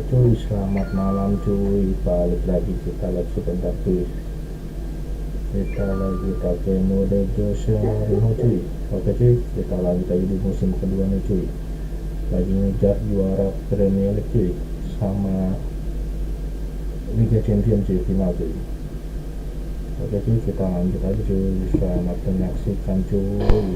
cuy, selamat malam cuy. Balik lagi kita live sebentar cuy. Kita lagi pakai mode Jose Mourinho cuy. Oke cuy, kita lagi di musim kedua nih cuy. Lagi ngejar juara Premier League cuy, sama Liga Champions cuy, final cuy. Oke cuy, kita lanjut aja cuy. Selamat menyaksikan cuy.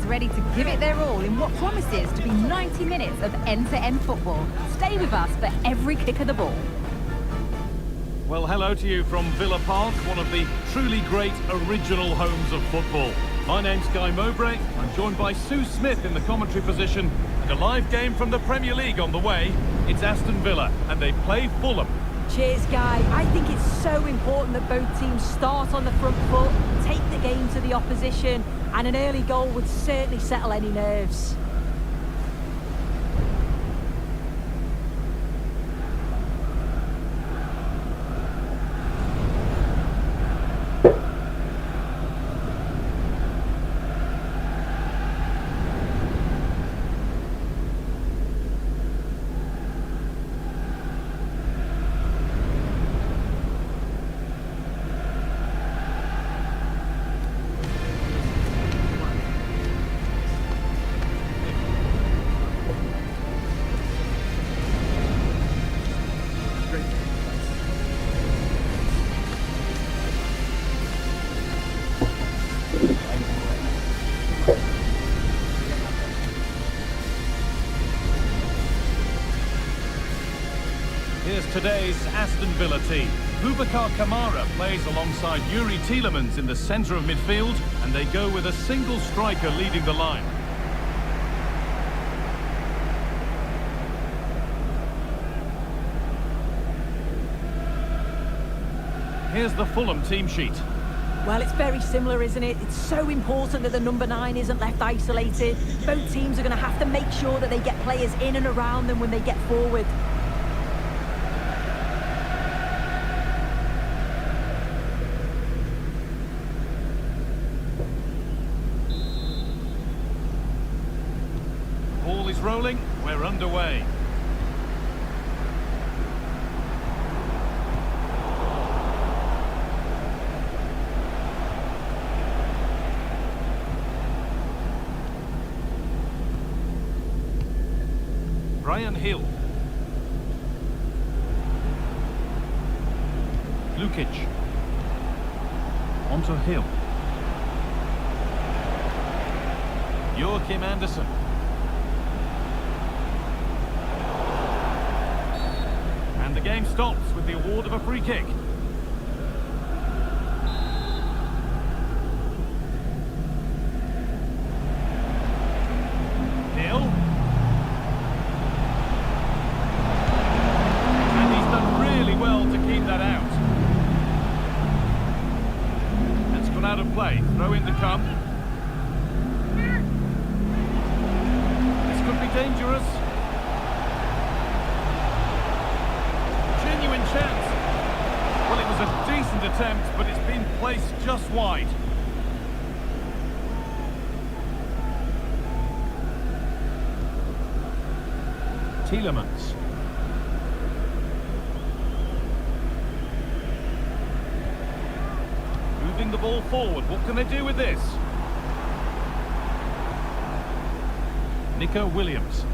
ready to give it their all in what promises to be 90 minutes of end-to-end football. Stay with us for every kick of the ball. Well, hello to you from Villa Park, one of the truly great original homes of football. My name's Guy Mowbray. I'm joined by Sue Smith in the commentary position, and a live game from the Premier League on the way. It's Aston Villa, and they play Fulham. Cheers, Guy. I think it's so important that both teams start on the front foot, take the game to the opposition, and an early goal would certainly settle any nerves. Here's today's Aston Villa team. Boubacar Kamara plays alongside Yuri Tielemans in the centre of midfield, and they go with a single striker leading the line. Here's the Fulham team sheet. Well, it's very similar, isn't it? It's so important that the number 9 isn't left isolated. Both teams are going to have to make sure that they get players in and around them when they get forward. Ball is rolling, we're underway. Brian Hill. Lukic. Onto Hill. Joachim Andersen. And the game stops with the award of a free kick. Hill. And he's done really well to keep that out. That's gone out of play. Throw in to come. This could be dangerous. Genuine chance. Well, it was a decent attempt, but it's been placed just wide. Tielemans. Moving the ball forward. What can they do with this? Nico Williams.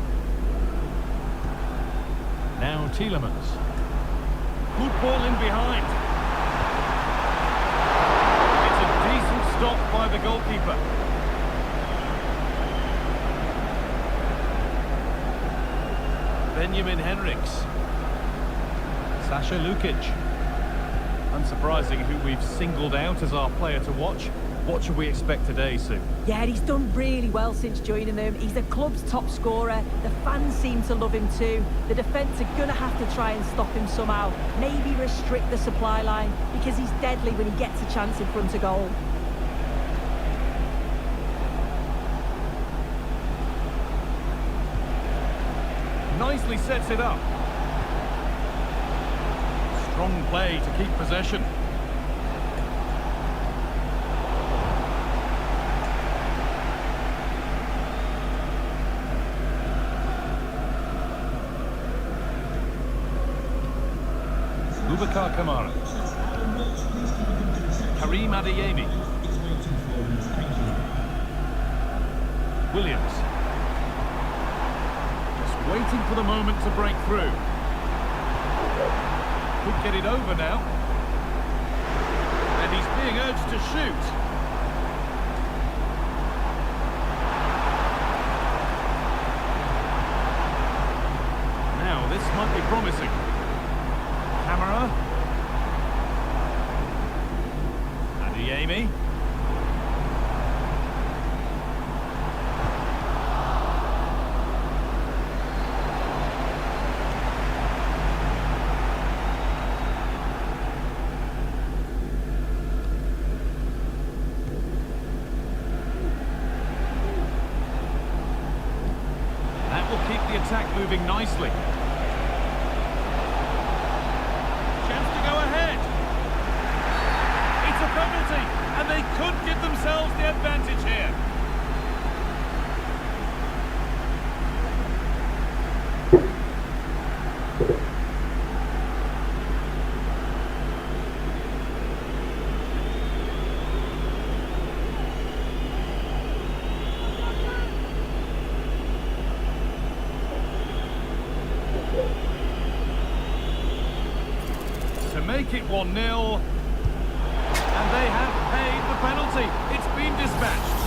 Now Tielemans. Good ball in behind. It's a decent stop by the goalkeeper. Benjamin Henriks. Sasha Lukic. Unsurprising who we've singled out as our player to watch. What should we expect today, Sue? Yeah, he's done really well since joining them. He's the club's top scorer. The fans seem to love him too. The defence are going to have to try and stop him somehow. Maybe restrict the supply line, because he's deadly when he gets a chance in front of goal. Nicely sets it up. Strong play to keep possession. Boubacar Kamara. Karim Adeyemi. Williams. Just waiting for the moment to break through. Could get it over now. And he's being urged to shoot. be promising. Camera. Adeyemi. That will keep the attack moving nicely. Chance to go ahead. It's a penalty, and they could give themselves the advantage here. To make it 1-0, and they have paid the penalty. It's been dispatched.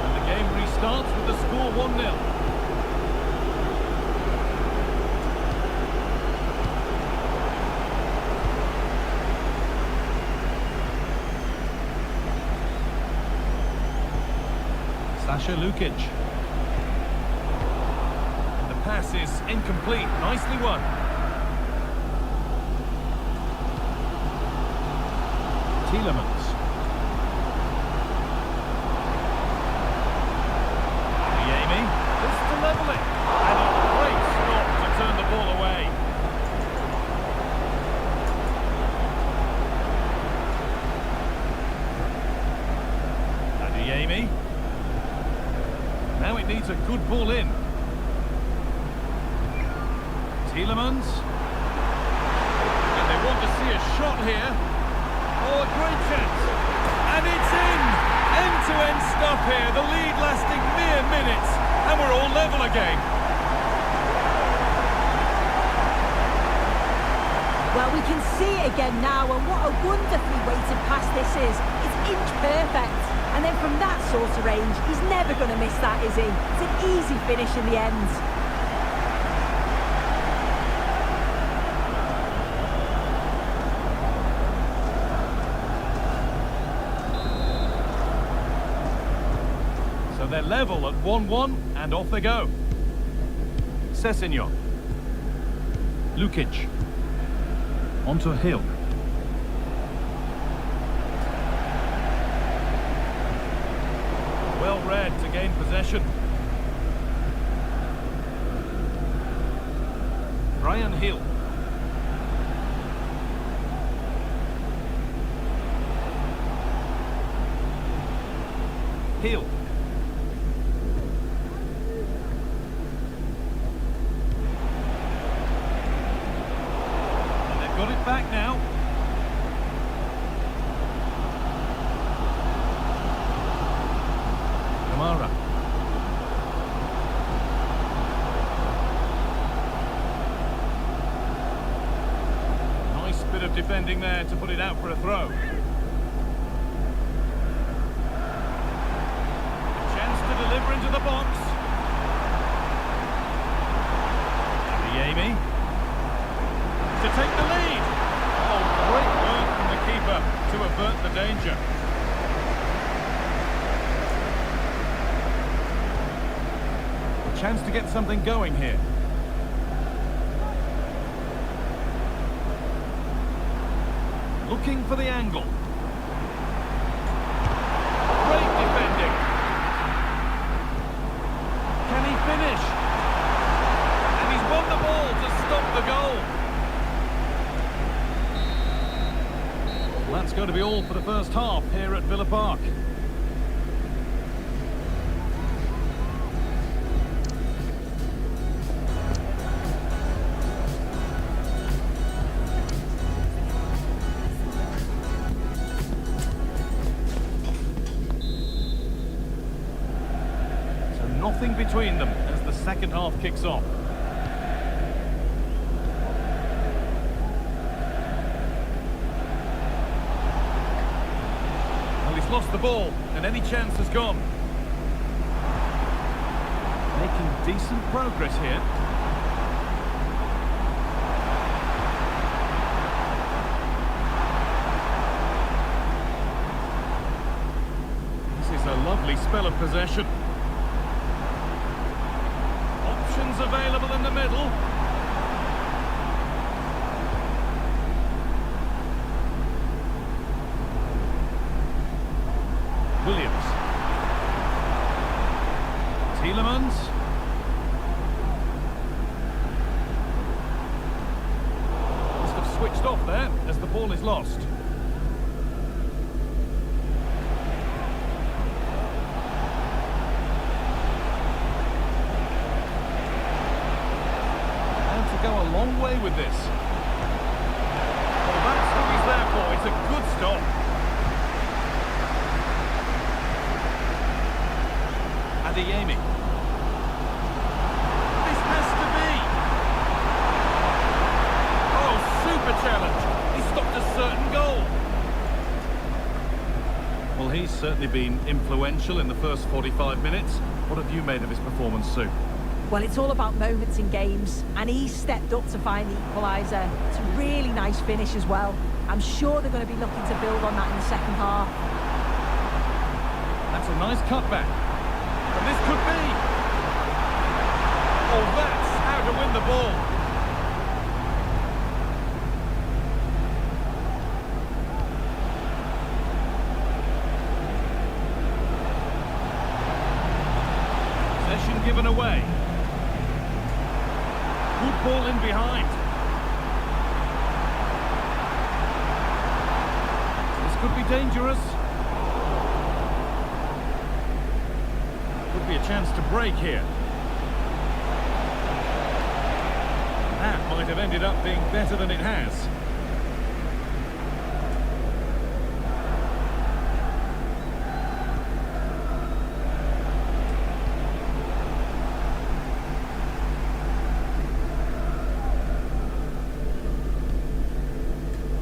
And the game restarts with the score 1-0. Sasha Lukic. Pass is incomplete. Nicely won. Tielemans. Adeyemi. Just to level it. And a great stop to turn the ball away. Adeyemi. Now it needs a good ball in. Tielemans. And they want to see a shot here. Oh, a great chance. And it's in! End-to-end stuff here. The lead lasting mere minutes. And we're all level again. Well, we can see it again now, and what a wonderfully weighted pass this is. It's inch perfect. And then from that sort of range, he's never going to miss that, is he? It's an easy finish in the end. So they're level at 1-1, and off they go. Sessegnon. Lukic. Onto Hill. Well read to gain possession. Brian Hill. Hill. And they've got it back now. Kamara. Nice bit of defending there to put it out for a throw. Deliver into the box. Adeyemi to take the lead. Oh, great work from the keeper to avert the danger. A chance to get something going here. Looking for the angle. Great defending. Can he finish? And he's won the ball to stop the goal. Well, that's going to be all for the first half here at Villa Park. Nothing between them as the second half kicks off. Well, he's lost the ball and any chance has gone. Making decent progress here. This is a lovely spell of possession. Options available in the middle. Williams. Tielemans. Must have switched off there as the ball is lost. And to go a long way with this. Well, that's what he's there for. It's a good stop. Adeyemi. This has to be. Oh, super challenge. He stopped a certain goal. Well, he's certainly been influential in the first 45 minutes. What have you made of his performance, Sue? Well, it's all about moments in games, and he's stepped up to find the equaliser. It's a really nice finish as well. I'm sure they're going to be looking to build on that in the second half. That's a nice cutback. And this could be. Oh, that's how to win the ball. Possession given away. Good ball in behind. This could be dangerous. Could be a chance to break here. That might have ended up being better than it has.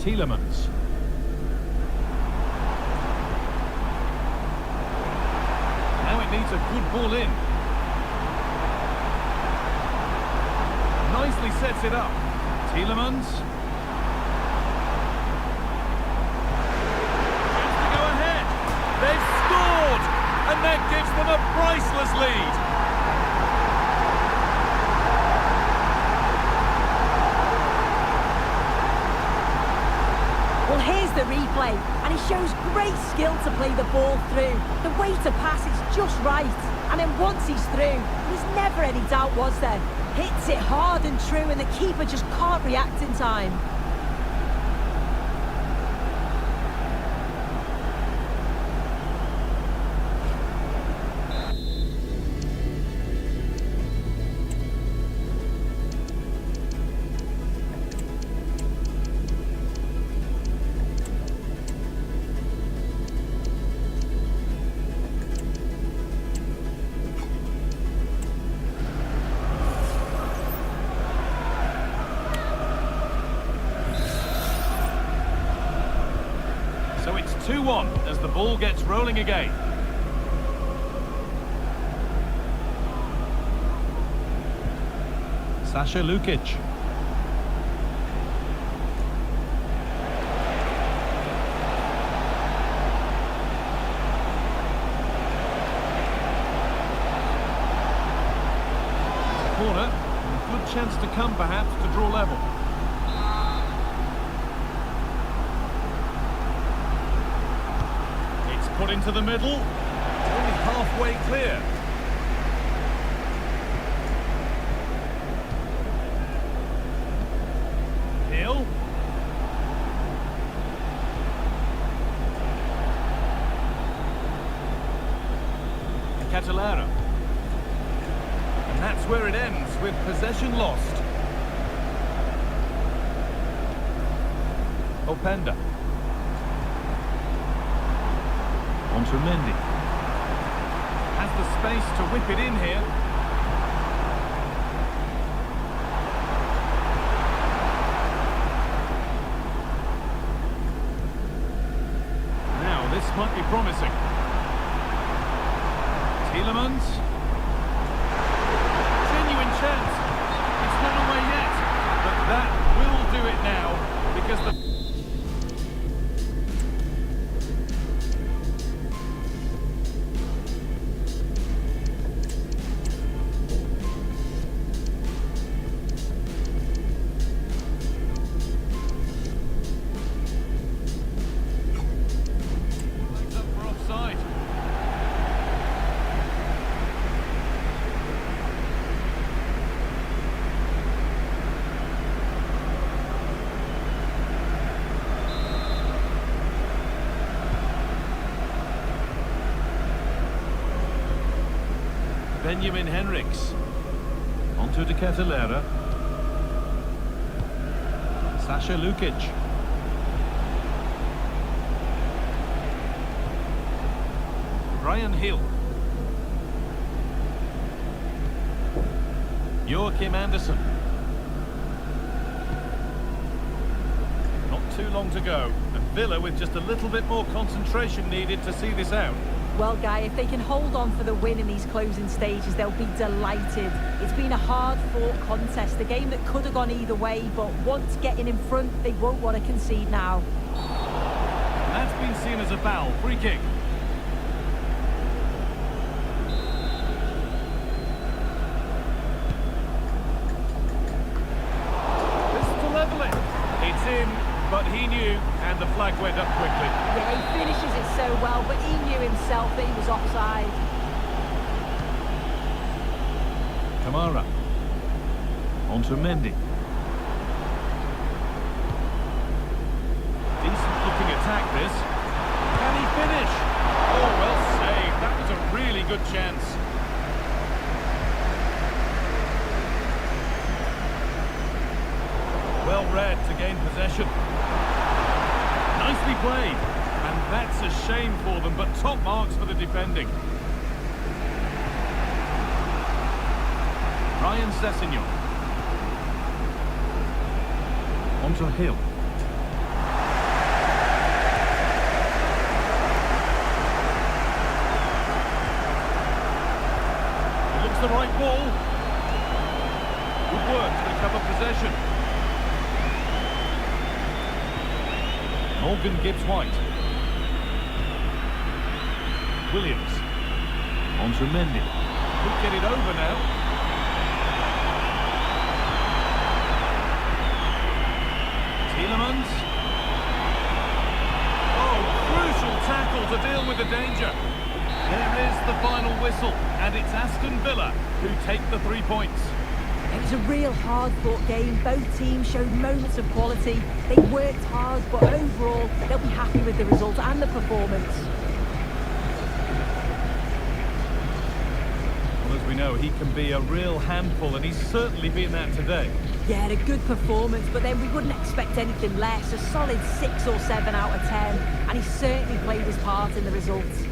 Tielemans. Now it needs a good ball in. Nicely sets it up. Tielemans. Chance to go ahead. They've scored! And that gives them a priceless lead. Well, here's the replay, and he shows great skill to play the ball through. The way to pass is just right, and then once he's through, there's never any doubt, was there? Hits it hard and true, and the keeper just can't react in time. So it's 2-1 as the ball gets rolling again. Sasha Lukic. Corner. A good chance to come perhaps to draw level. Put into the middle, only halfway clear. Hill. Catalera. And that's where it ends, with possession lost. Openda. Onto Mendy. Has the space to whip it in here. Now this might be promising. Tielemans. That will do it now, because the... Flags up for offside. Benjamin Henriks. Onto De Ketelaere. Sasha Lukic. Brian Hill. Joachim Andersen. Not too long to go, and Villa with just a little bit more concentration needed to see this out. Well, Guy, if they can hold on for the win in these closing stages, they'll be delighted. It's been a hard-fought contest, a game that could have gone either way, but once getting in front, they won't want to concede now. And that's been seen as a foul. Free kick. This is to level it. It's in, but he knew, and the flag went up quickly. Yeah, he finishes it so well, but he knew himself that he was offside. Kamara. Onto Mendy. Decent looking attack this. Can he finish? Oh, well saved. That was a really good chance. Well read to gain possession. Nicely played. And that's a shame for them, but top marks for the defending. Ryan Sessegnon. Onto Hill. It looks the right ball. Good work to recover possession. Morgan Gibbs-White. Williams. Onto Mendy. Could get it over now. Tielemans. Oh, crucial tackle to deal with the danger. There is the final whistle, and it's Aston Villa who take the 3 points. It was a real hard-fought game. Both teams showed moments of quality. They worked hard, but overall, they'll be happy with the result and the performance. Well, as we know, he can be a real handful, and he's certainly been that today. Yeah, a good performance, but then we wouldn't expect anything less. A solid 6 or 7 out of 10, and he certainly played his part in the results.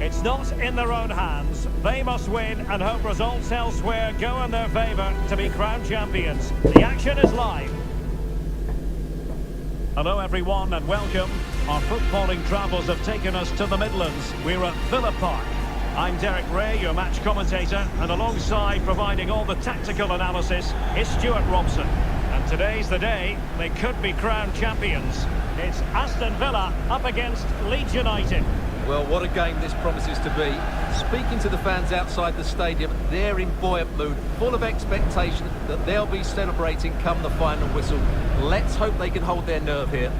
It's not in their own hands. They must win and hope results elsewhere go in their favour to be crowned champions. The action is live. Hello everyone and welcome. Our footballing travels have taken us to the Midlands. We're at Villa Park. I'm Derek Ray, your match commentator, and alongside providing all the tactical analysis is Stuart Robson. And today's the day they could be crowned champions. It's Aston Villa up against Leeds United. Well, what a game this promises to be. Speaking to the fans outside the stadium, they're in buoyant mood, full of expectation that they'll be celebrating come the final whistle. Let's hope they can hold their nerve here.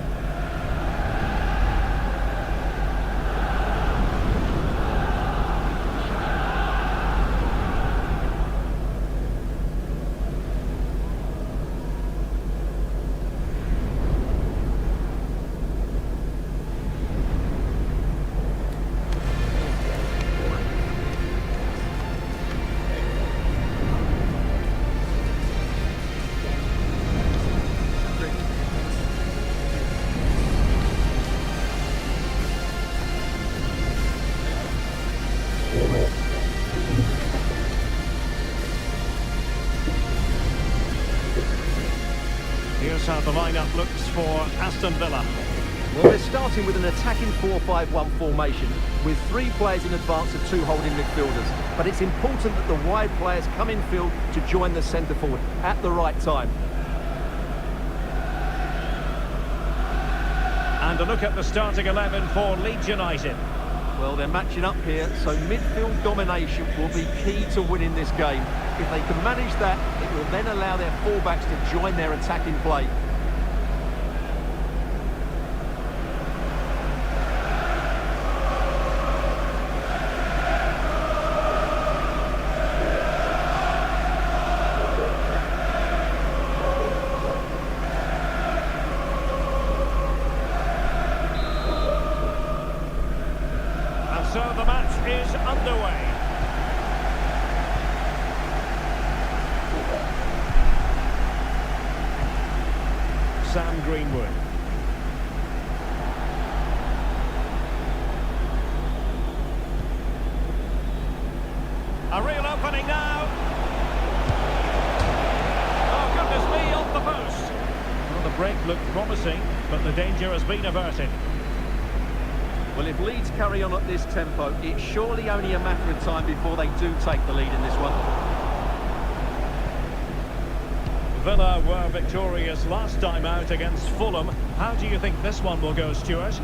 Here's how the lineup looks for Aston Villa. Well, they're starting with an attacking 4-5-1 formation with 3 players in advance of 2 holding midfielders. But it's important that the wide players come in field to join the centre forward at the right time. And a look at the starting 11 for Leeds United. Well, they're matching up here, so midfield domination will be key to winning this game. If they can manage that, it will then allow their fullbacks to join their attacking play. So the match is underway. Sam Greenwood. A real opening now. Oh, goodness me, off the post. Well, the break looked promising, but the danger has been averted. Well, if Leeds carry on at this tempo, it's surely only a matter of time before they do take the lead in this one. Villa were victorious last time out against Fulham. How do you think this one will go, Stuart?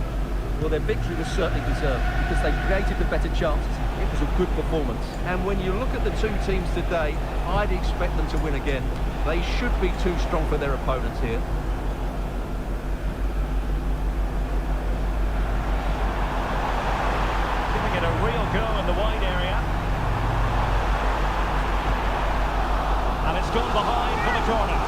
Well, their victory was certainly deserved because they created the better chances. It was a good performance. And when you look at the 2 teams today, I'd expect them to win again. They should be too strong for their opponents here. Giving it a real go in the wide area. And it's gone behind for the corner.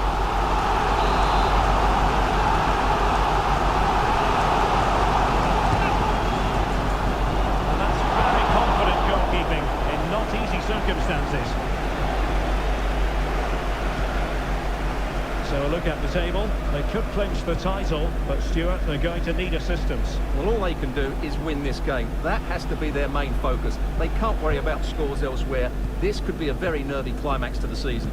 And that's very confident goalkeeping in not easy circumstances. So a look at the table. They could clinch the title, but Stuart, they're going to need assistance. Well, all they can do is win this game. That has to be their main focus. They can't worry about scores elsewhere. This could be a very nervy climax to the season.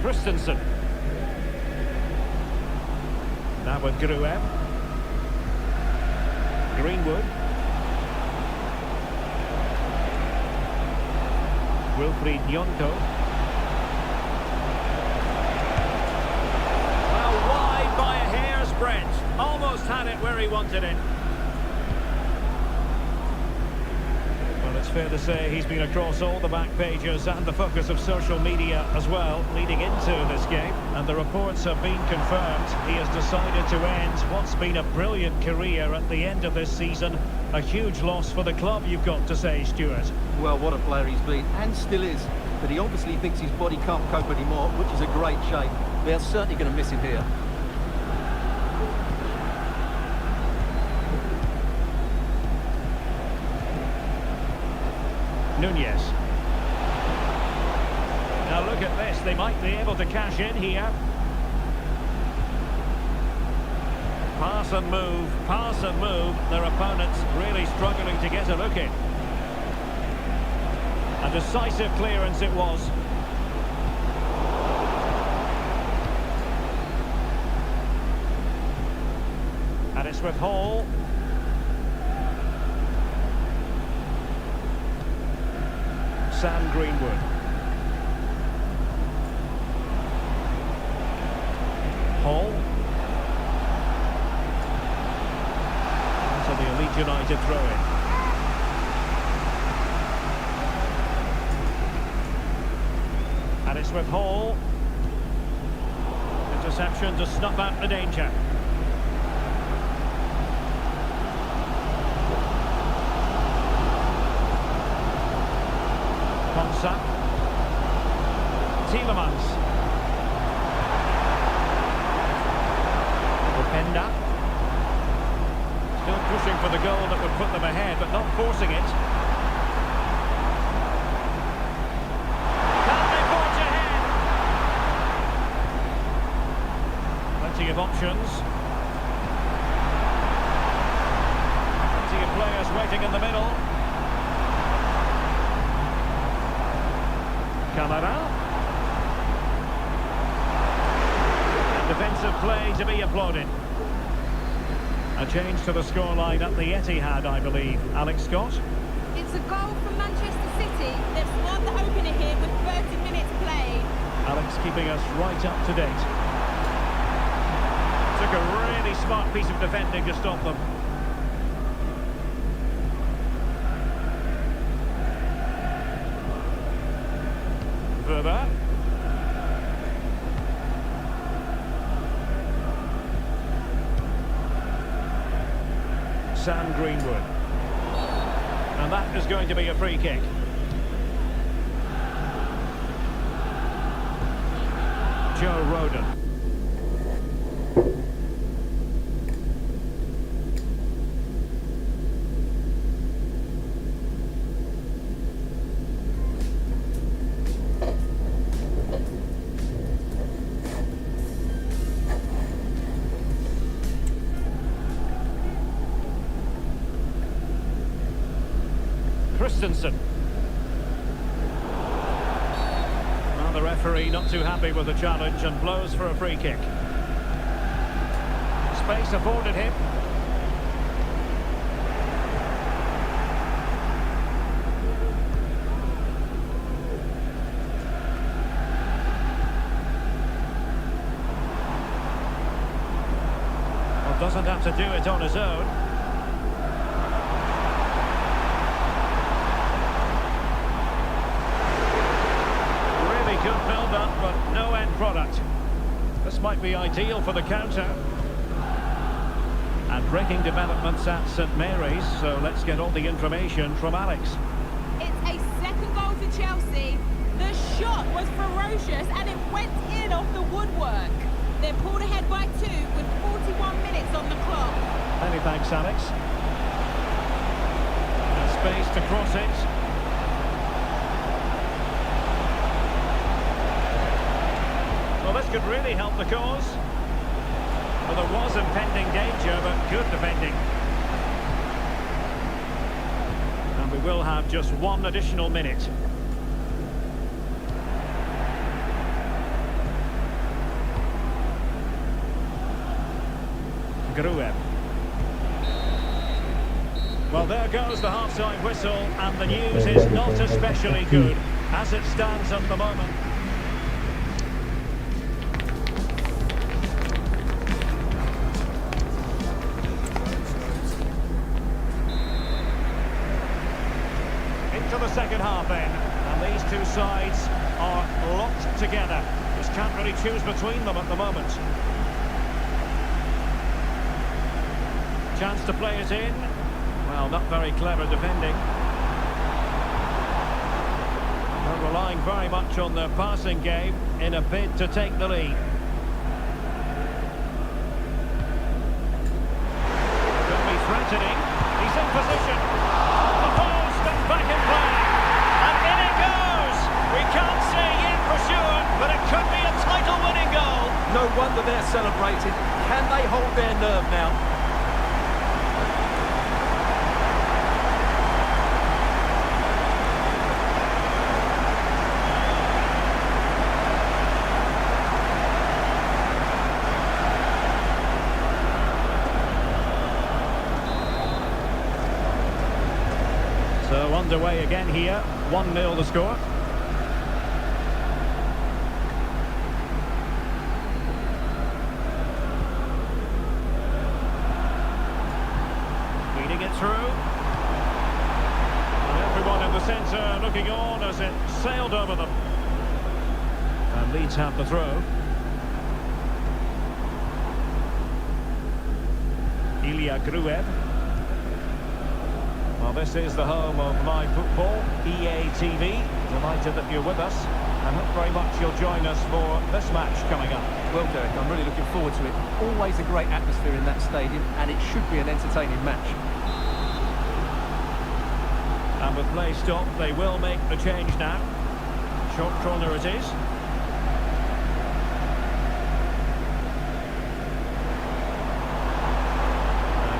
Christensen. Now with Gruev. Greenwood. Wilfried Nyonko. Well, wide by a hair's breadth. Almost had it where he wanted it. Well, it's fair to say he's been across all the back pages and the focus of social media as well, leading into this game. And the reports have been confirmed. He has decided to end what's been a brilliant career at the end of this season. A huge loss for the club, you've got to say, Stuart. Well, what a player he's been, and still is. But he obviously thinks his body can't cope anymore, which is a great shame. They're certainly going to miss him here. Nunez. Now look at this, they might be able to cash in here. Pass and move, their opponents really struggling to get a look in. A decisive clearance it was. And it's with Hall. Sam Greenwood. Hall. Onto the Leeds United throw-in. And it's with Hall. Interception to snuff out the danger. Ponsa. Tielemans. Openda. Still pushing for the goal that would put them ahead, but not forcing it. Can they forge ahead? Plenty of options. Plenty of players waiting in the middle. Camara. And defensive play to be applauded. A change to the scoreline at the Etihad, I believe. Alex Scott. It's a goal from Manchester City. They've scored the opener here with 30 minutes played. Alex keeping us right up to date. Took a really smart piece of defending to stop them. Further. Sam Greenwood. And that is going to be a free kick. Joe Rodon. Christensen. Well, the referee not too happy with the challenge and blows for a free kick. Space afforded him. Well, doesn't have to do it on his own. Good build-up, but no end product. This might be ideal for the counter. And breaking developments at St Mary's, so let's get all the information from Alex. It's a second goal to Chelsea. The shot was ferocious and it went in off the woodwork. They're pulled ahead by 2 with 41 minutes on the clock. Many thanks, Alex. And space to cross it. Well, this could really help the cause. Well, there was impending danger, but good defending. And we will have just one additional minute. Gruev. Well, there goes the half-time whistle, and the news is not especially good as it stands at the moment. Into the second half then, and these two sides are locked together. Just can't really choose between them at the moment. Chance to play it in. Well, not very clever defending. They're relying very much on their passing game in a bid to take the lead. Could be threatening. He's in position. The post and back in play. And in it goes. We can't say yet for sure, but it could be a title-winning goal. No wonder they're celebrating. Can they hold their nerve now? So underway again here, 1-0 the score. Feeding it through. And everyone in the centre looking on as it sailed over them. And Leeds have the throw. Ilya Gruev. Well, this is the home of live football, EA TV. Delighted that you're with us, and hope very much you'll join us for this match coming up. Well, Derek, I'm really looking forward to it. Always a great atmosphere in that stadium, and it should be an entertaining match. And with play stopped, they will make the change now. Short corner it is.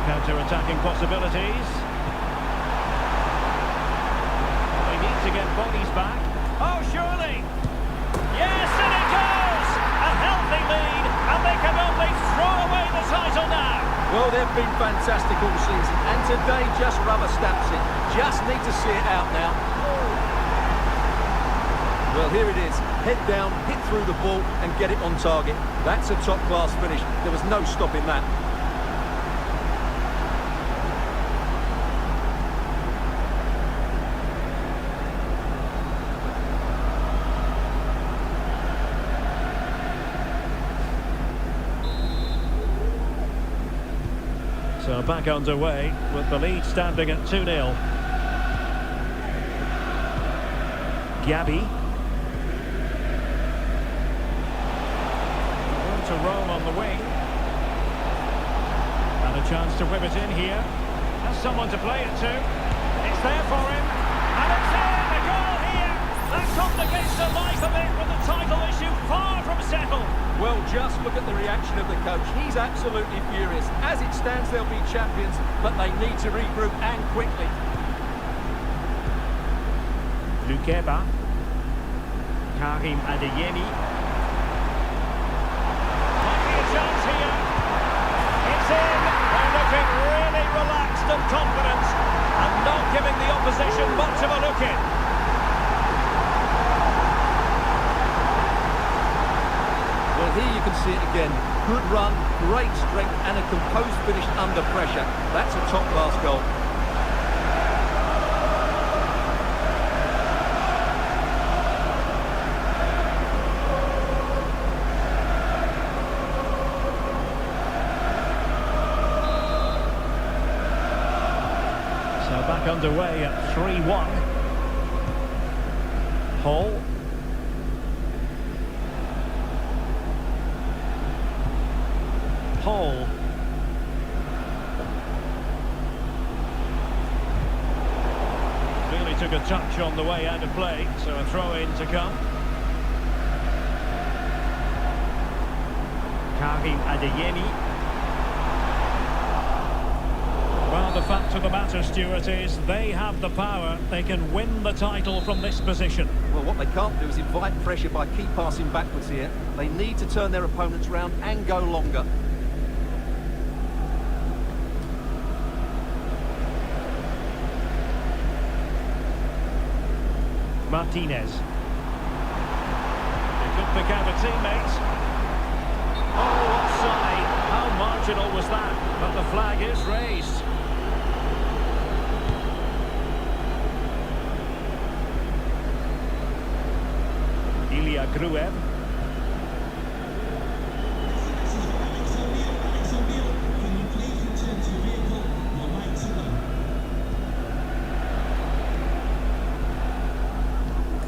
Counter-attacking possibilities. To get bodies back. Oh, surely! Yes, and it goes! A healthy lead, and they can only throw away the title now. Well, they've been fantastic all season, and today just rubber stamps it. Just need to see it out now. Well, here it is. Head down, hit through the ball, and get it on target. That's a top-class finish. There was no stopping that. So back underway with the lead standing at 2-0. Gabby. Room to roam on the wing. And a chance to whip it in here. Has someone to play it to. It's there for him. And it's in! A goal here! That complicates the life of it with the title issue far from settled. Well, just look at the reaction of the coach. He's absolutely furious. As it stands, they'll be champions, but they need to regroup and quickly. Lukeba. Karim Adeyemi. Might be a chance here. It's in. They're looking really relaxed and confident and not giving the opposition much of a look in. Well, here you can see it again. Good run, great strength, and a composed finish under pressure. That's a top-class goal. So back underway at 3-1. Hall. Hall. took a touch on the way out of play, so a throw-in to come. Karim Adeyemi. Well, the fact of the matter, Stuart, is they have the power. They can win the title from this position. Well, what they can't do is invite pressure by keep passing backwards here. They need to turn their opponents round and go longer. Martinez. They could pick out a teammate. Oh, offside. How marginal was that? But the flag is raised. Gruev.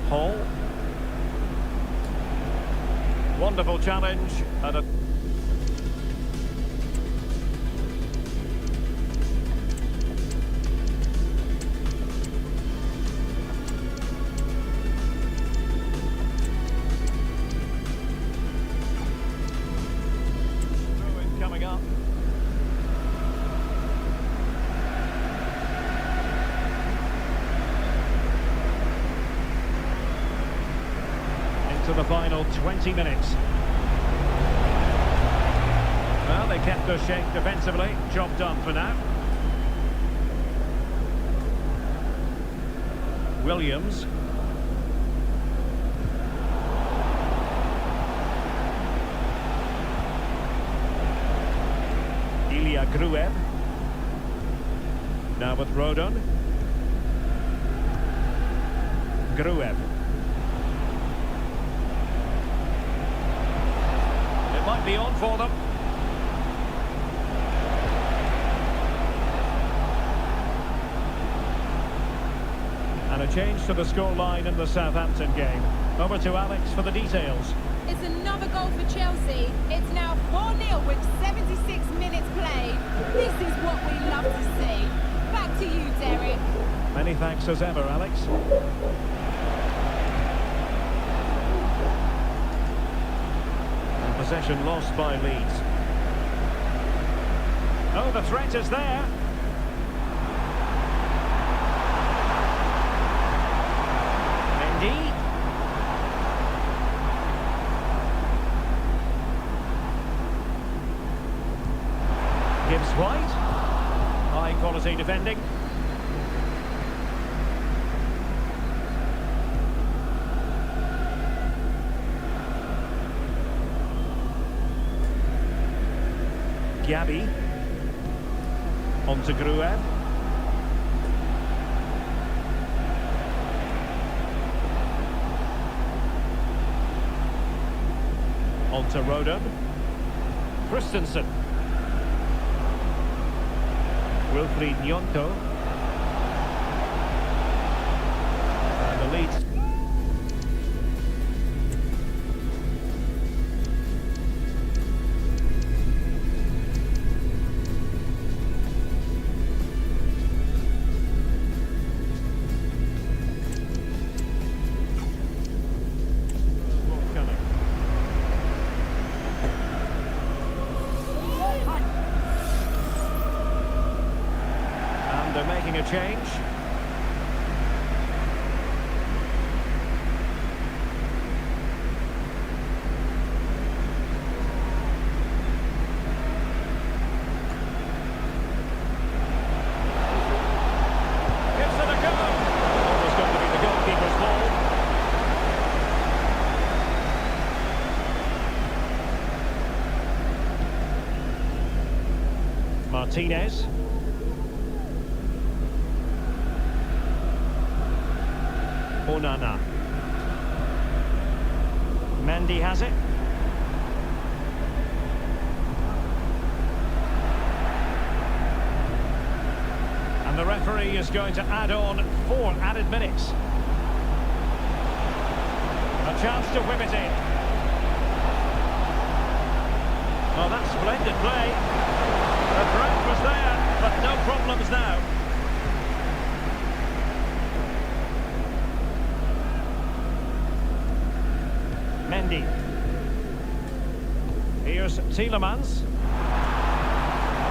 Hall. Wonderful challenge and a coming up. Into the final 20 minutes. Well, they kept their shape defensively. Job done for now. Williams. Gruev. Now with Rodon. Gruev. It might be on for them. And a change to the scoreline in the Southampton game. Over to Alex for the details. It's another goal for Chelsea. It's now 4-0 with 76 minutes played. This is what we love to see. Back to you, Derek. Many thanks as ever, Alex. And possession lost by Leeds. Oh, the threat is there. Mendy. Gibbs White. High quality defending. Gabby. On to Gruev. On to Rodon. Christensen. Wilfried Nyonto. And the lead. They're making a change. Gives it a go. Almost going to be the goalkeeper's ball. Martinez. Onana. Mendy has it. And the referee is going to add on 4 added minutes. A chance to whip it in. Oh, that's splendid play. The threat was there, but no problems now. Tielemans.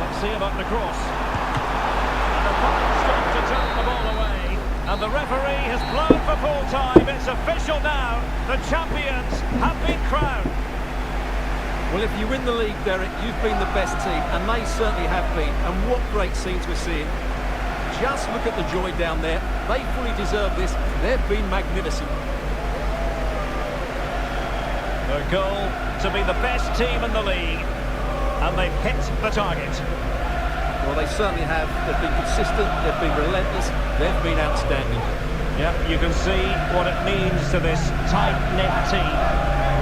Let's see about the cross. And a fine stop to turn the ball away. And the referee has blown for full time. It's official now. The champions have been crowned. Well, if you win the league, Derek, you've been the best team, and they certainly have been. And what great scenes we're seeing. Just look at the joy down there. They fully deserve this. They've been magnificent. Their goal to be the best team in the league, and they've hit the target. Well, they certainly have. They've been consistent, they've been relentless, they've been outstanding. Yeah, you can see what it means to this tight-knit team.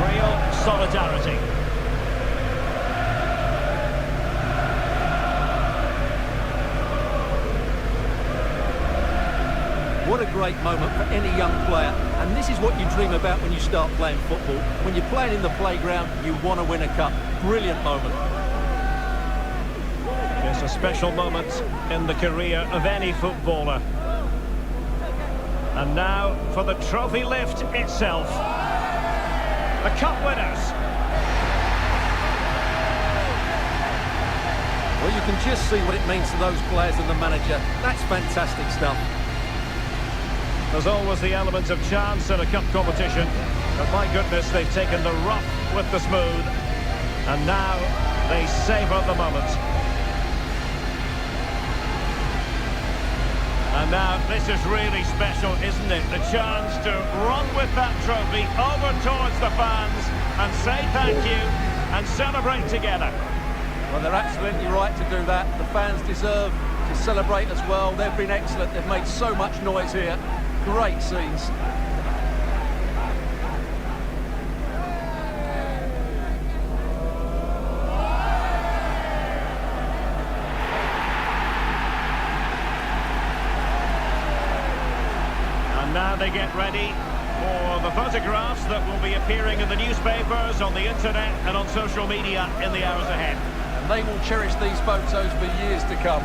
Real solidarity. What a great moment for any young player, and this is what you dream about when you start playing football. When you're playing in the playground, you want to win a cup. Brilliant moment. It's a special moment in the career of any footballer. And now for the trophy lift itself. The cup winners. Well, you can just see what it means to those players and the manager. That's fantastic stuff. There's always the element of chance in a cup competition, but my goodness, they've taken the rough with the smooth, and now they savour the moment. And now this is really special, isn't it? The chance to run with that trophy over towards the fans and say thank you and celebrate together. Well, they're absolutely right to do that. The fans deserve to celebrate as well. They've been excellent. They've made so much noise here. Great scenes. And now they get ready for the photographs that will be appearing in the newspapers, on the internet and on social media in the hours ahead. And they will cherish these photos for years to come.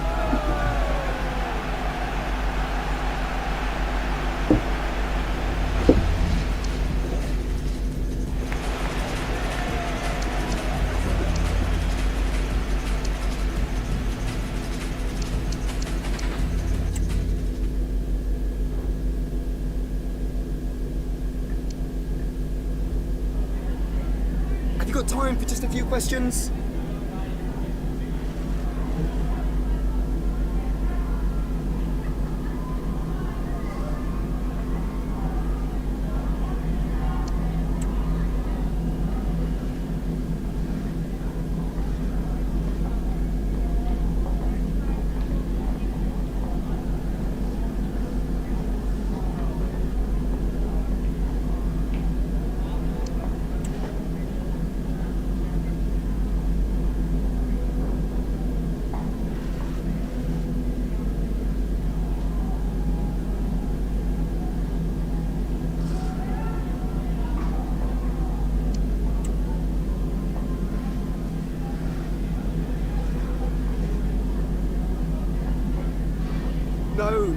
Have you got time for just a few questions?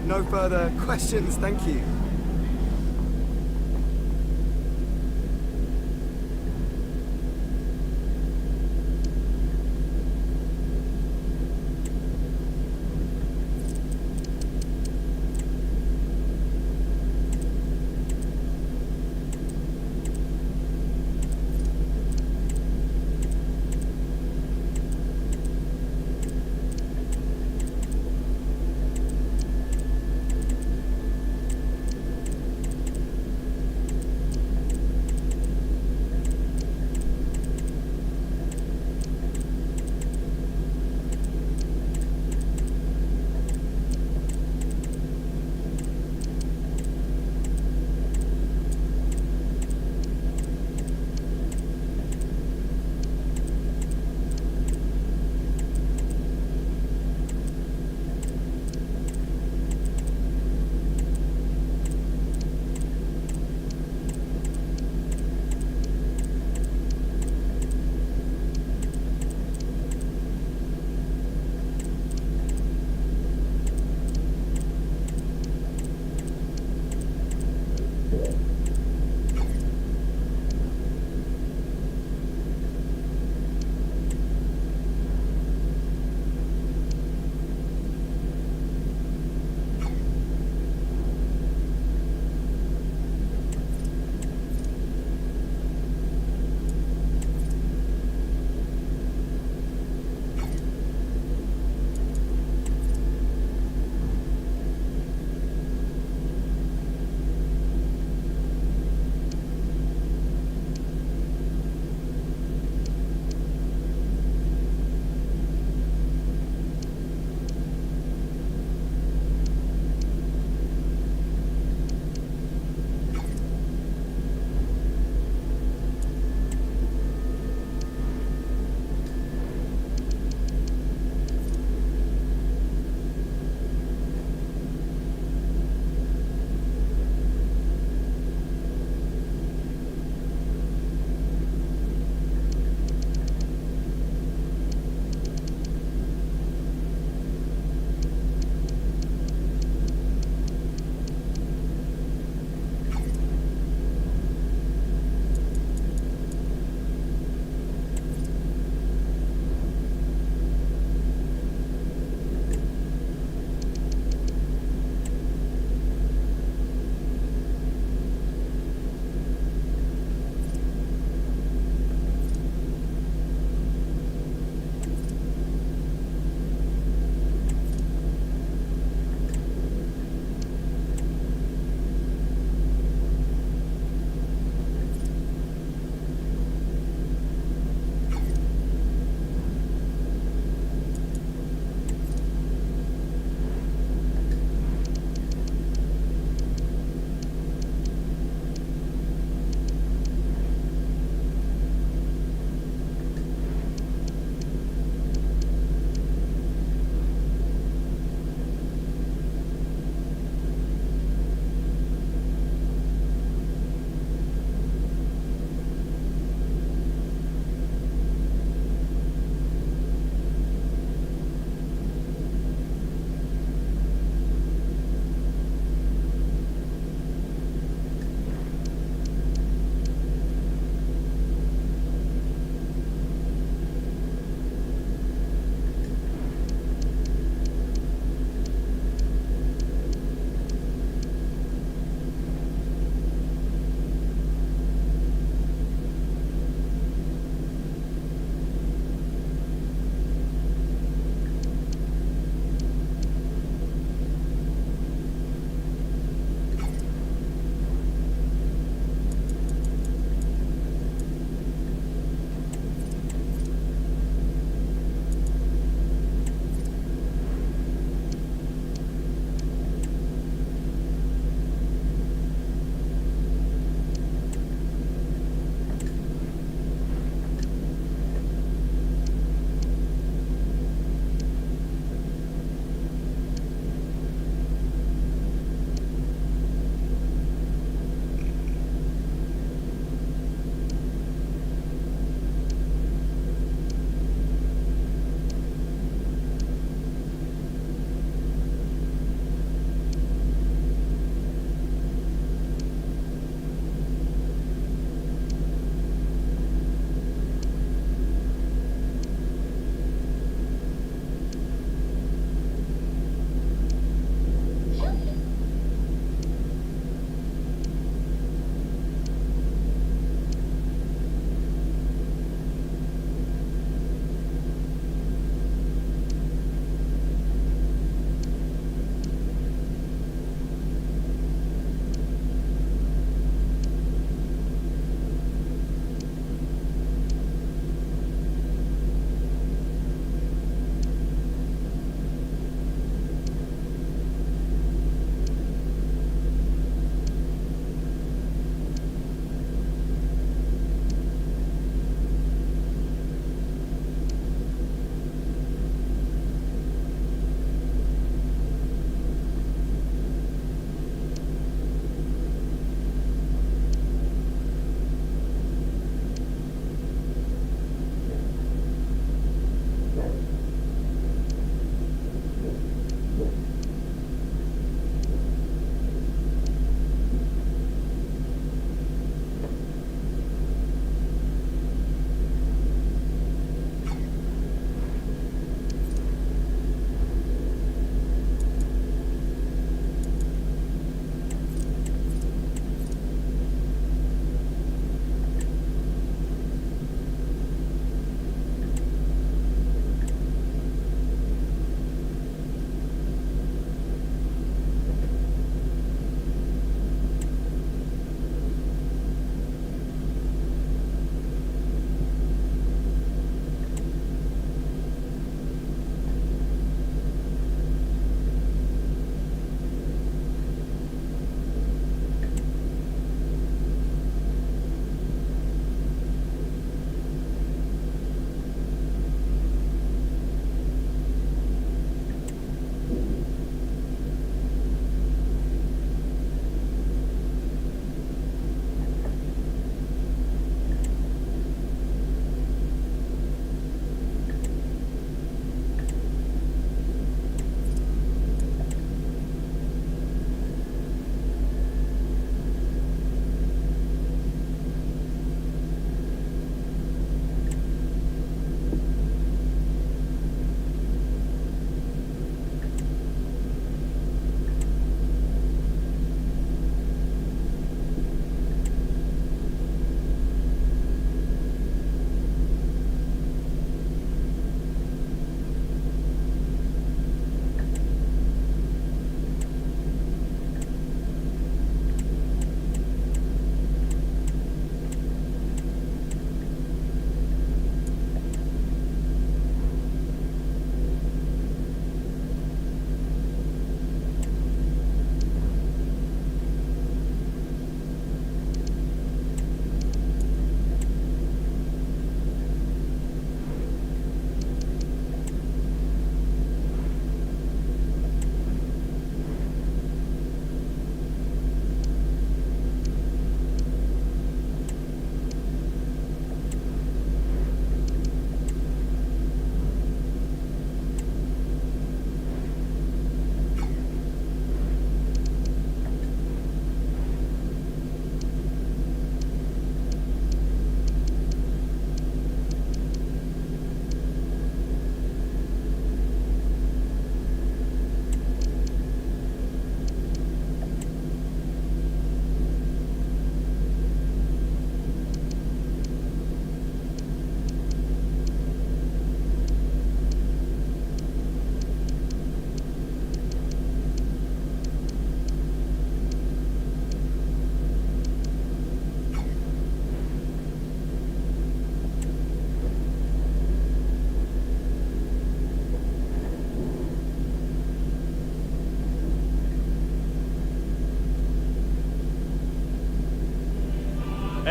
No further questions, thank you.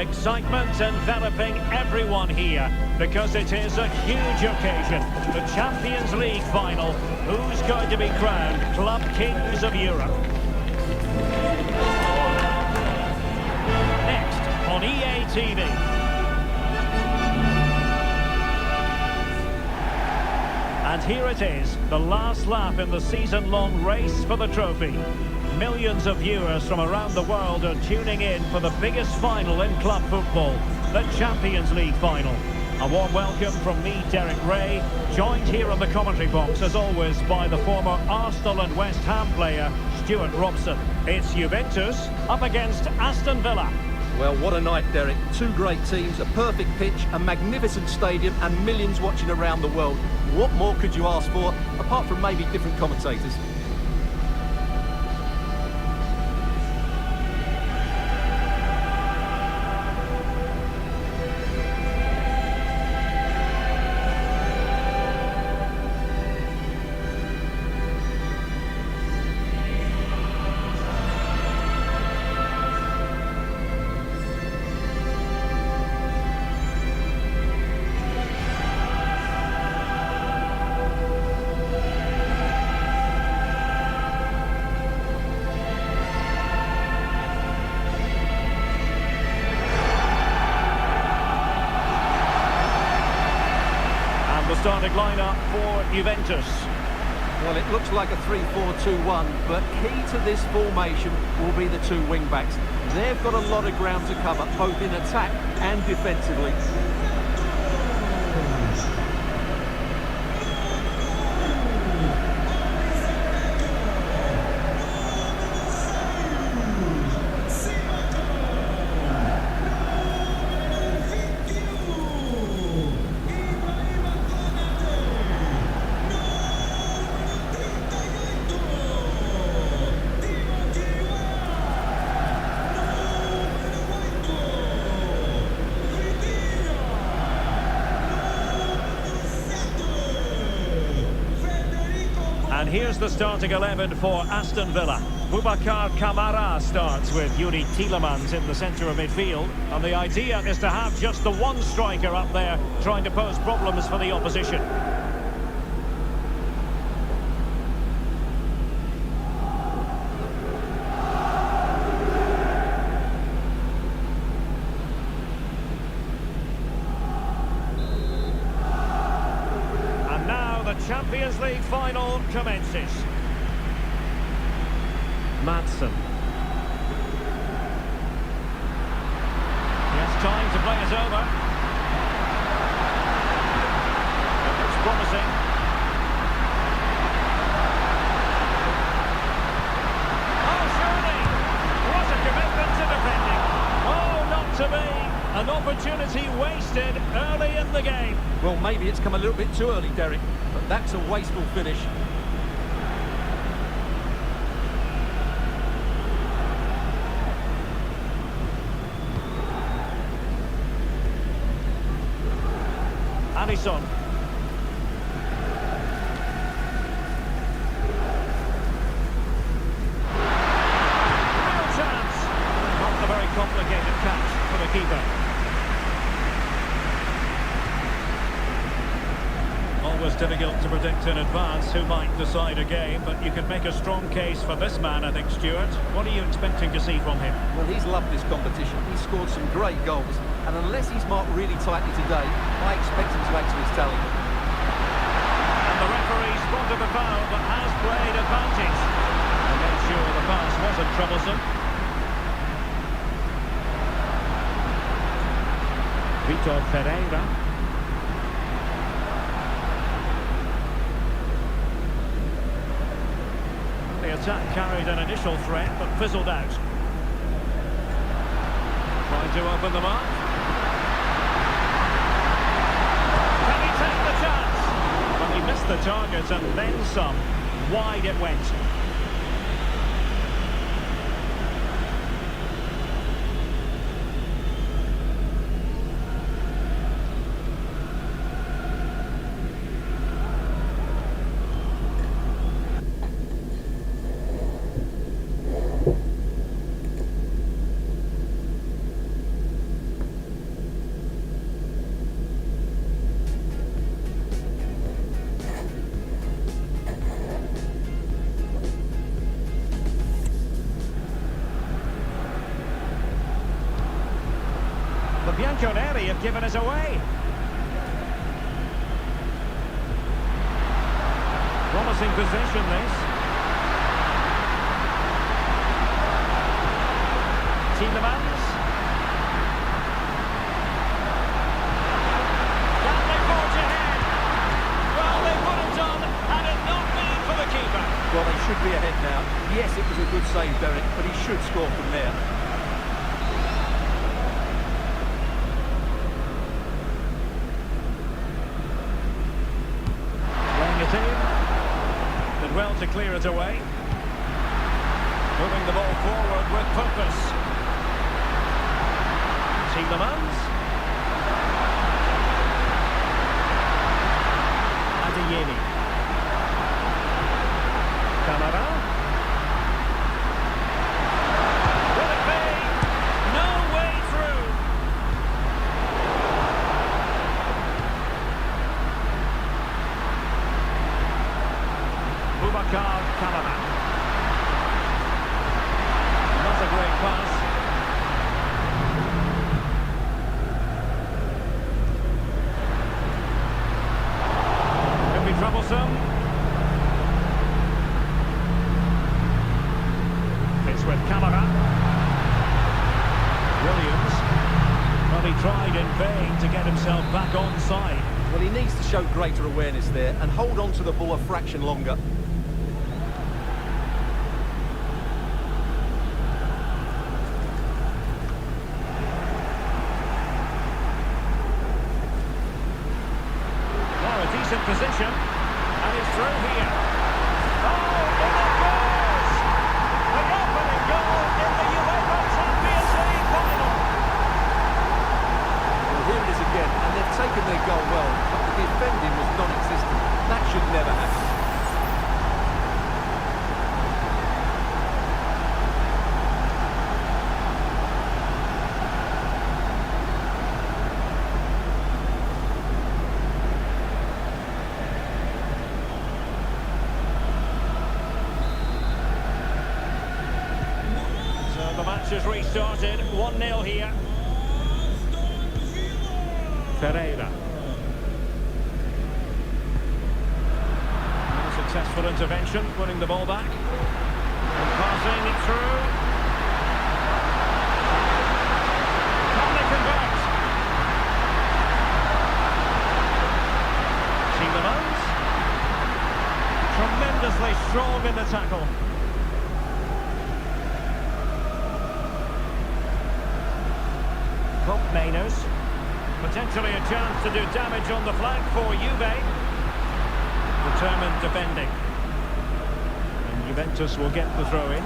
Excitement enveloping everyone here because it is a huge occasion. The Champions League final. Who's going to be crowned Club Kings of Europe? Next on EA TV. And here it is, the last lap in the season-long race for the trophy. Millions of viewers from around the world are tuning in for the biggest final in club football, the Champions League final. A warm welcome from me, Derek Ray, joined here in the commentary box, as always, by the former Arsenal and West Ham player, Stuart Robson. It's Juventus up against Aston Villa. Well, what a night, Derek. Two great teams, a perfect pitch, a magnificent stadium, and millions watching around the world. What more could you ask for, apart from maybe different commentators? Starting lineup for Juventus. Well, it looks like a 3-4-2-1, but key to this formation will be the two wing-backs. They've got a lot of ground to cover, both in attack and defensively. And here's the starting 11 for Aston Villa. Boubacar Kamara starts with Yuri Tielemans in the centre of midfield. And the idea is to have just the one striker up there trying to pose problems for the opposition. Champions League final commences. Madsen. He has time to play it over. It looks promising. Oh, surely! What a commitment to defending. Oh, not to be. An opportunity wasted early in the game. Well, maybe it's come a little bit too early, Derek. But that's a wasteful finish. Alisson. Real chance. Not a very complicated catch for the keeper. Always difficult to predict in advance who might decide a game, but you can make a strong case for this man, I think, Stuart. What are you expecting to see from him? Well, he's loved this competition. He's scored some great goals, and unless he's marked really tightly today, I expect him to add to his tally. And the referee spotted the foul, but has played advantage. I made sure the pass wasn't troublesome. Vitor Ferreira. The attack carried an initial threat, but fizzled out. Trying to open the mark. Can he take the chance? But he missed the target and then some. Wide it went. Bianconeri have given us away. Promising position, this. Tielemans. Can they forge ahead? Well, they put it on, had it not been for the keeper. Well, they should be ahead now. Yes, it was a good save, Derek, but he should score from there. Playing it in. Did well to clear it away. Moving the ball forward with purpose. Tielemans. Adeyemi. Camara. Will it be? No way through. Boubacar Camara. Not a great pass. Could be troublesome. It's with Camara. Williams. Well, he tried in vain to get himself back onside. Well, he needs to show greater awareness there and hold on to the ball a fraction longer. Now a decent position, and he's through here. Oh, and it goes! The opening goal in the UEFA Champions League final. Well, here it is again, and they've taken their goal well, but the defending was non-existent. That should never happen. So the match has restarted, 1-0 here. Pereira. Successful intervention, winning the ball back. And passing it through. Can they convert? Tielemans. Tremendously strong in the tackle. Mainers. Potentially a chance to do damage on the flank for Juve. Determined defending. And Juventus will get the throw in.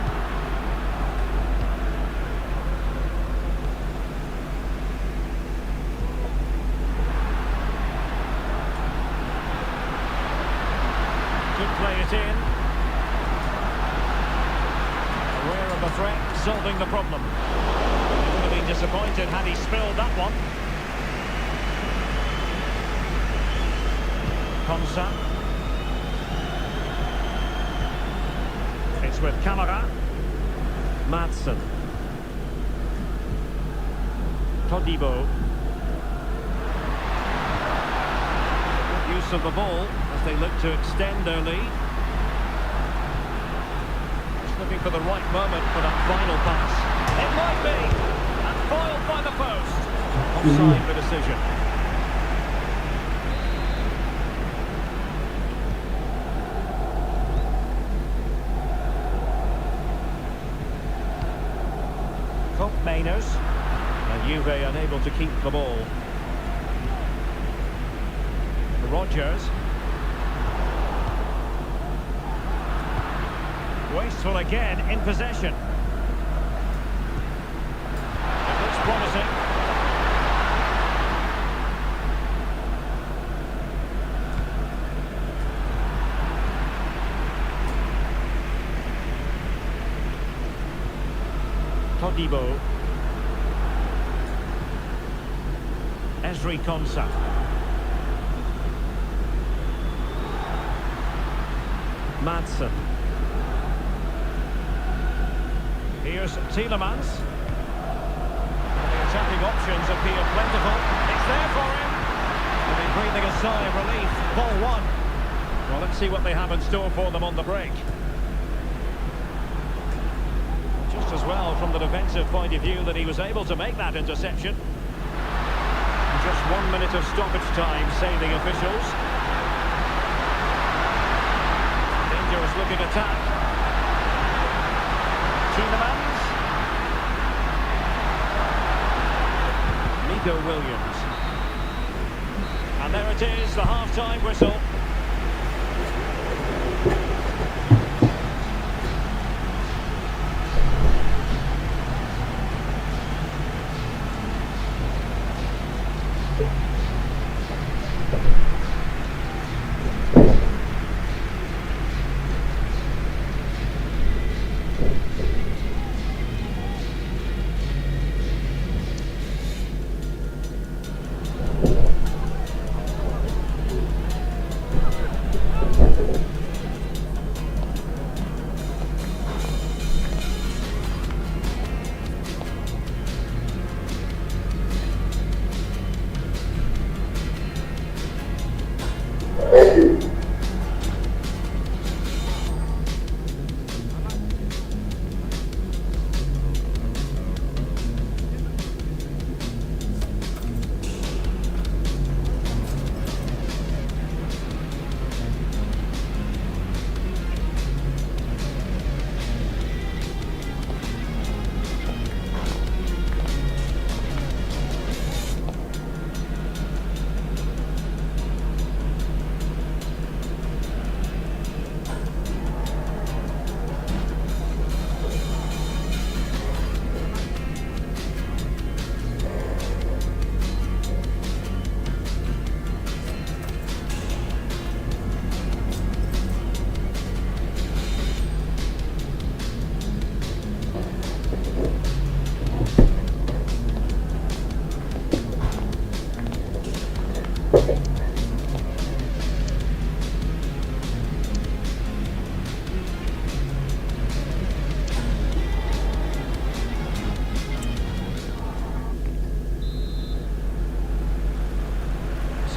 Could play it in. Aware of the threat, solving the problem. He would have been disappointed had he spilled that one. Konsa. It's with Camara. Madsen. Todibo. Good use of the ball as they look to extend their lead. Just looking for the right moment for that final pass. It might be. And foiled by the post. Offside the decision. Mainers, and Juve unable to keep the ball. Rodgers. Wasteful again in possession. It looks promising. Todibo. Konsa. Madsen. Here's Tielemans. The attacking options appear plentiful. It's there for him. They'll be breathing a sigh of relief. Ball one. Well, let's see what they have in store for them on the break. Just as well from the defensive point of view that he was able to make that interception. Just 1 minute of stoppage time, say the officials. Dangerous looking attack. Tielemans. Nico Williams. And there it is, the half-time whistle.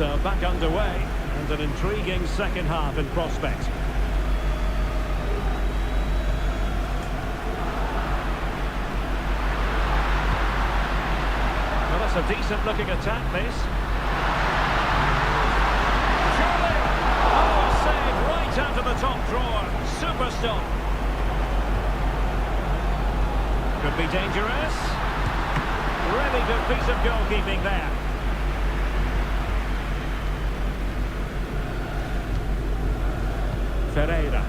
So back underway, and an intriguing second half in prospect. Well, that's a decent looking attack, this. Surely! Oh, save right out of the top drawer. Super stop. Could be dangerous. Really good piece of goalkeeping there. Ferreira.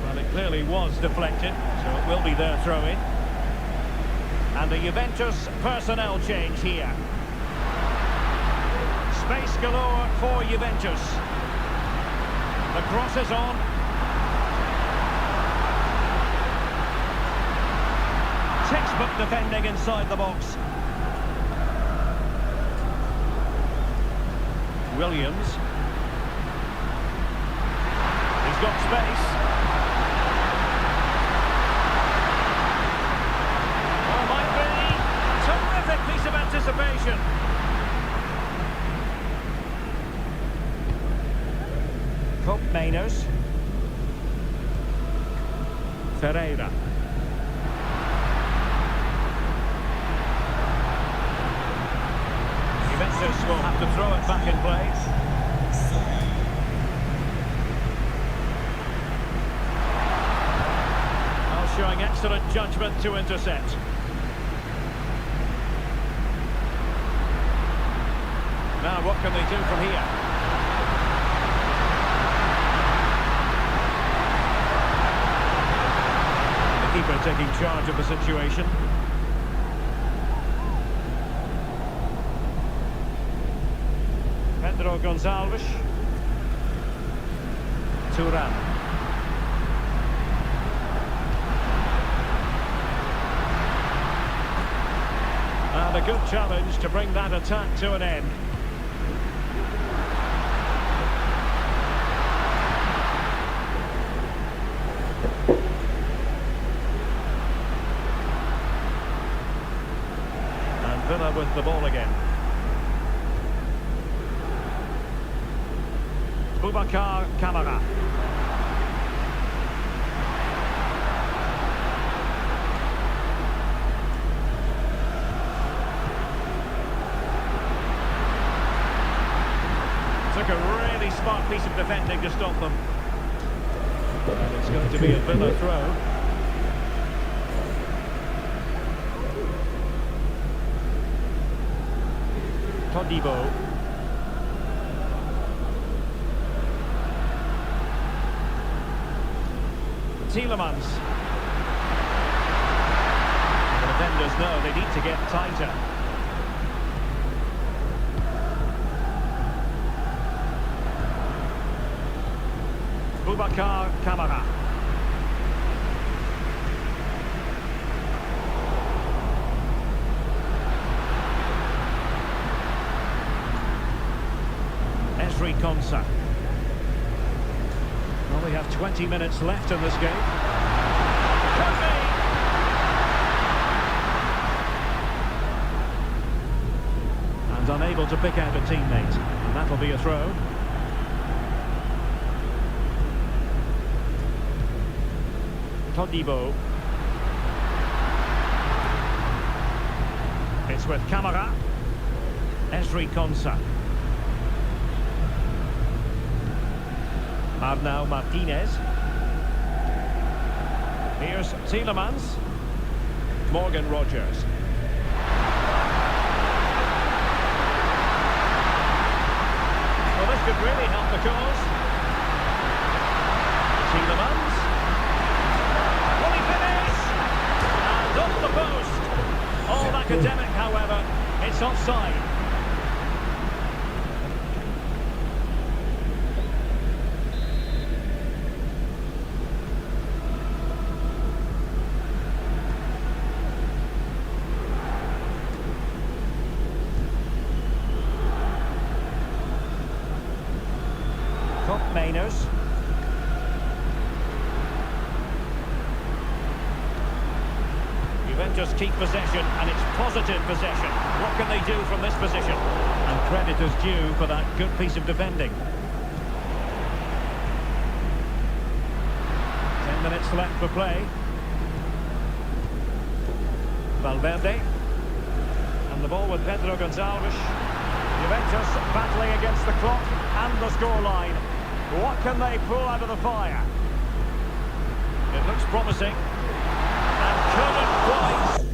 Well, it clearly was deflected, so it will be their throw-in. And a Juventus personnel change here. Space galore for Juventus. The cross is on. Textbook defending inside the box. Williams. He's got space. Oh, might be. Terrific piece of anticipation. Pope Mainers. Ferreira. Juventus will have to throw it back in place. Showing excellent judgment to intercept. Now what can they do from here? The keeper taking charge of the situation. Pedro Gonçalves. Turan. And a good challenge to bring that attack to an end. with the ball again. Boubacar Kamara. Took a really smart piece of defending to stop them. And it's going to be a Villa throw. Todibo. Tielemans. The defenders know they need to get tighter. Boubacar Kamara. Esri Konsa. Well, we have 20 minutes left in this game. Could be! And unable to pick out a teammate. And that'll be a throw. Todibo. It's with Kamara. Esri Konsa. Arnau Martinez. Here's Tielemans. Morgan Rogers. Well, this could really help the cause. Tielemans. Will he finish? And off the post. All academic, however. It's offside. Mainers. Juventus keep possession, and it's positive possession. What can they do from this position? And credit is due for that good piece of defending. 10 minutes left for play. Valverde. And the ball with Pedro Gonçalves. Juventus battling against the clock and the scoreline. What can they pull out of the fire? It looks promising. And couldn't quite.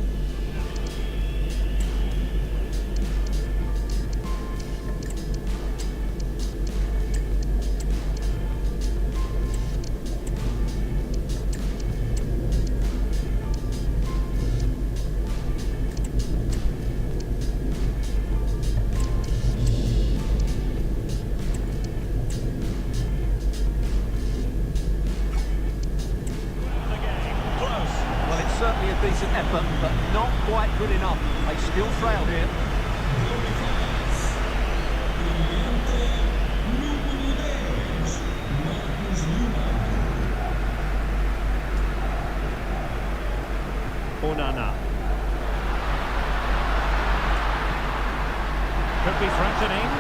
Certainly a decent effort, but not quite good enough. They still trail here. Onana. Could be threatening.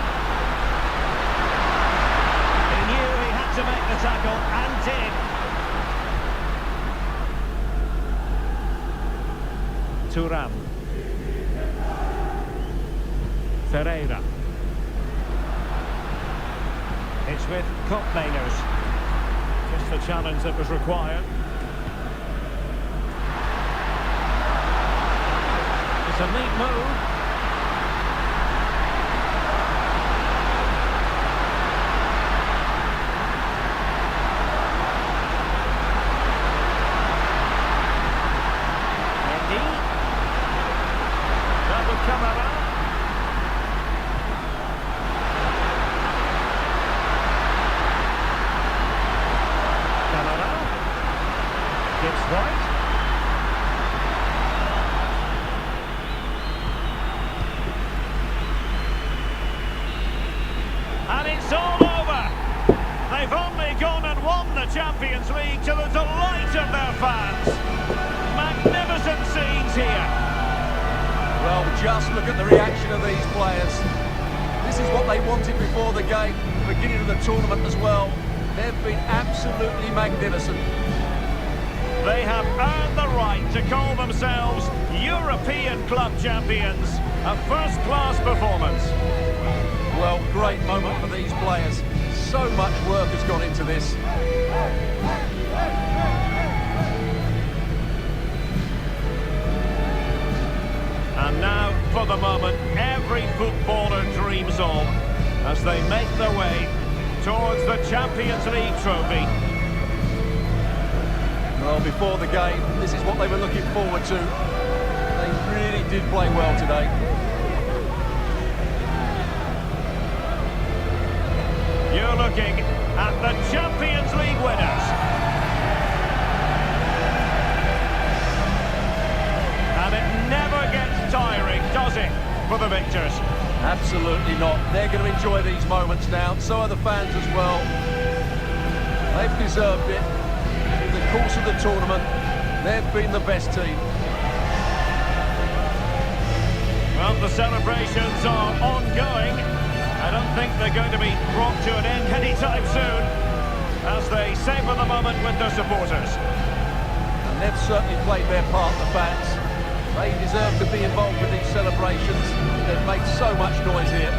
He knew he had to make the tackle, and did. Thuram. Ferreira. It's with Koopmeiners. Just the challenge that was required. It's a neat move. Kamara. Kamara. Gives right. And it's all over. They've only gone and won the Champions League to the delight of their fans. Magnificent scenes here. Well, just look at the reaction of these players. This is what they wanted before the game, the beginning of the tournament as well. They've been absolutely magnificent. They have earned the right to call themselves European club champions. A first-class performance. Well, great moment for these players. So much work has gone into this. And now, for the moment, every footballer dreams of as they make their way towards the Champions League trophy. Well, before the game, this is what they were looking forward to. They really did play well today. You're looking at the Champions League winners. And it never gets tiring, does it, for the victors? Absolutely not. They're going to enjoy these moments now. So are the fans as well. They've deserved it. In the course of the tournament, they've been the best team. Well, the celebrations are ongoing. I don't think they're going to be brought to an end anytime soon, as they savour the moment with their supporters. And they've certainly played their part, the fans. They deserve to be involved with these celebrations. They've made so much noise here.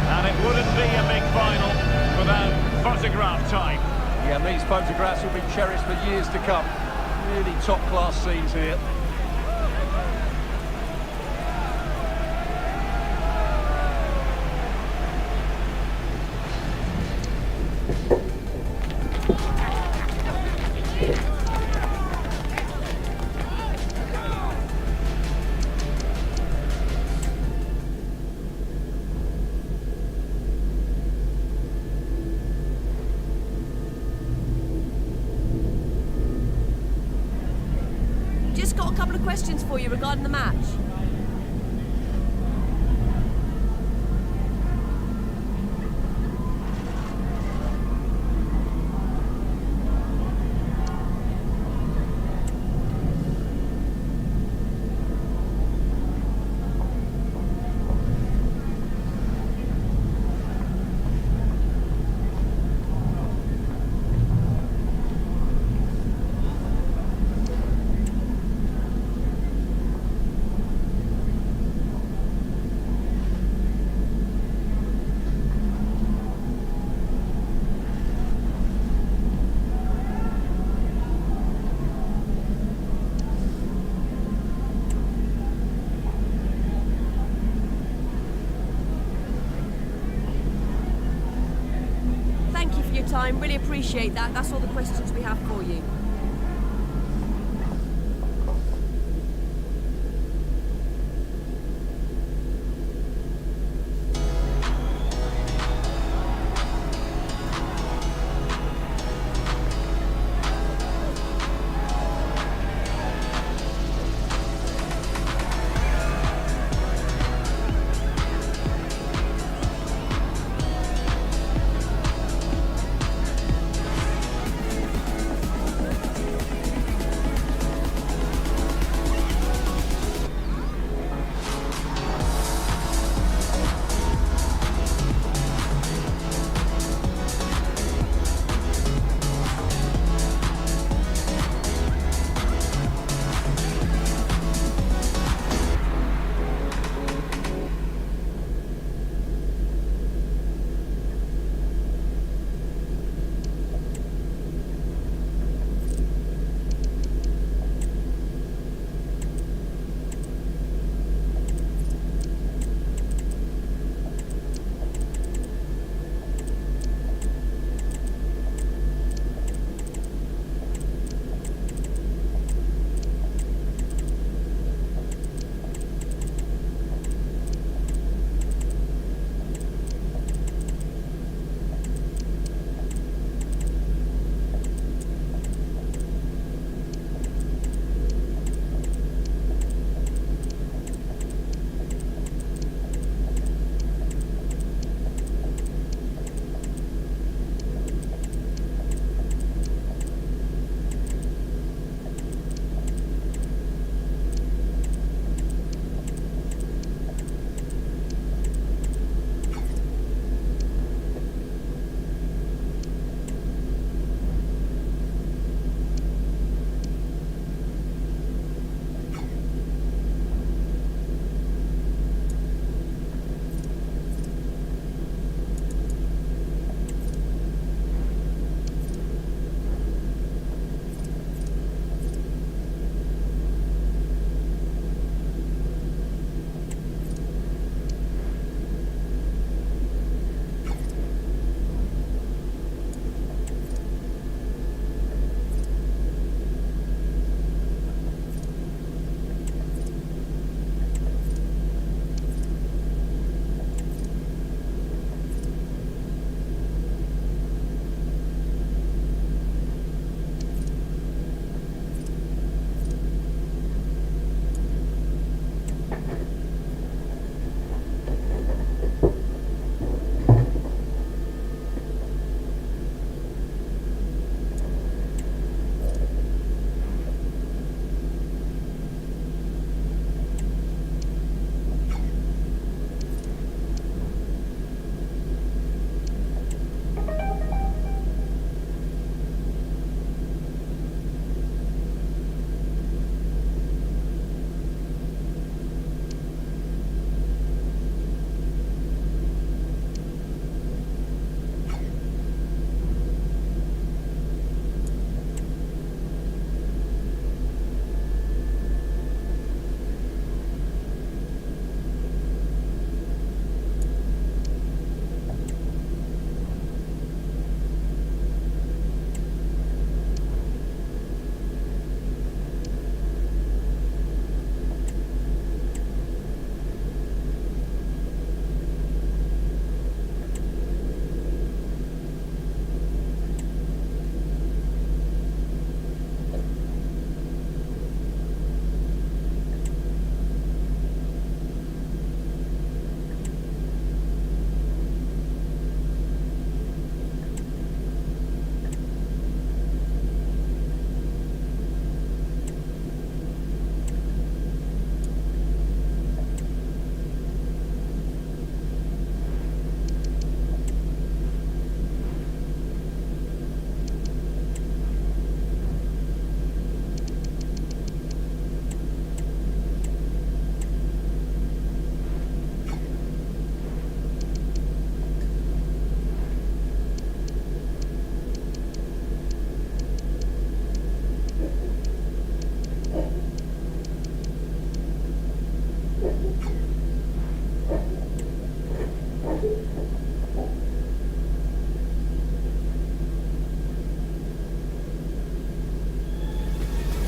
And it wouldn't be a big final without photograph time. Yeah, and these photographs will be cherished for years to come. Really top-class scenes here. Just got a couple of questions for you regarding the match. Thank you for your time, really appreciate that. That's all the questions we have for you.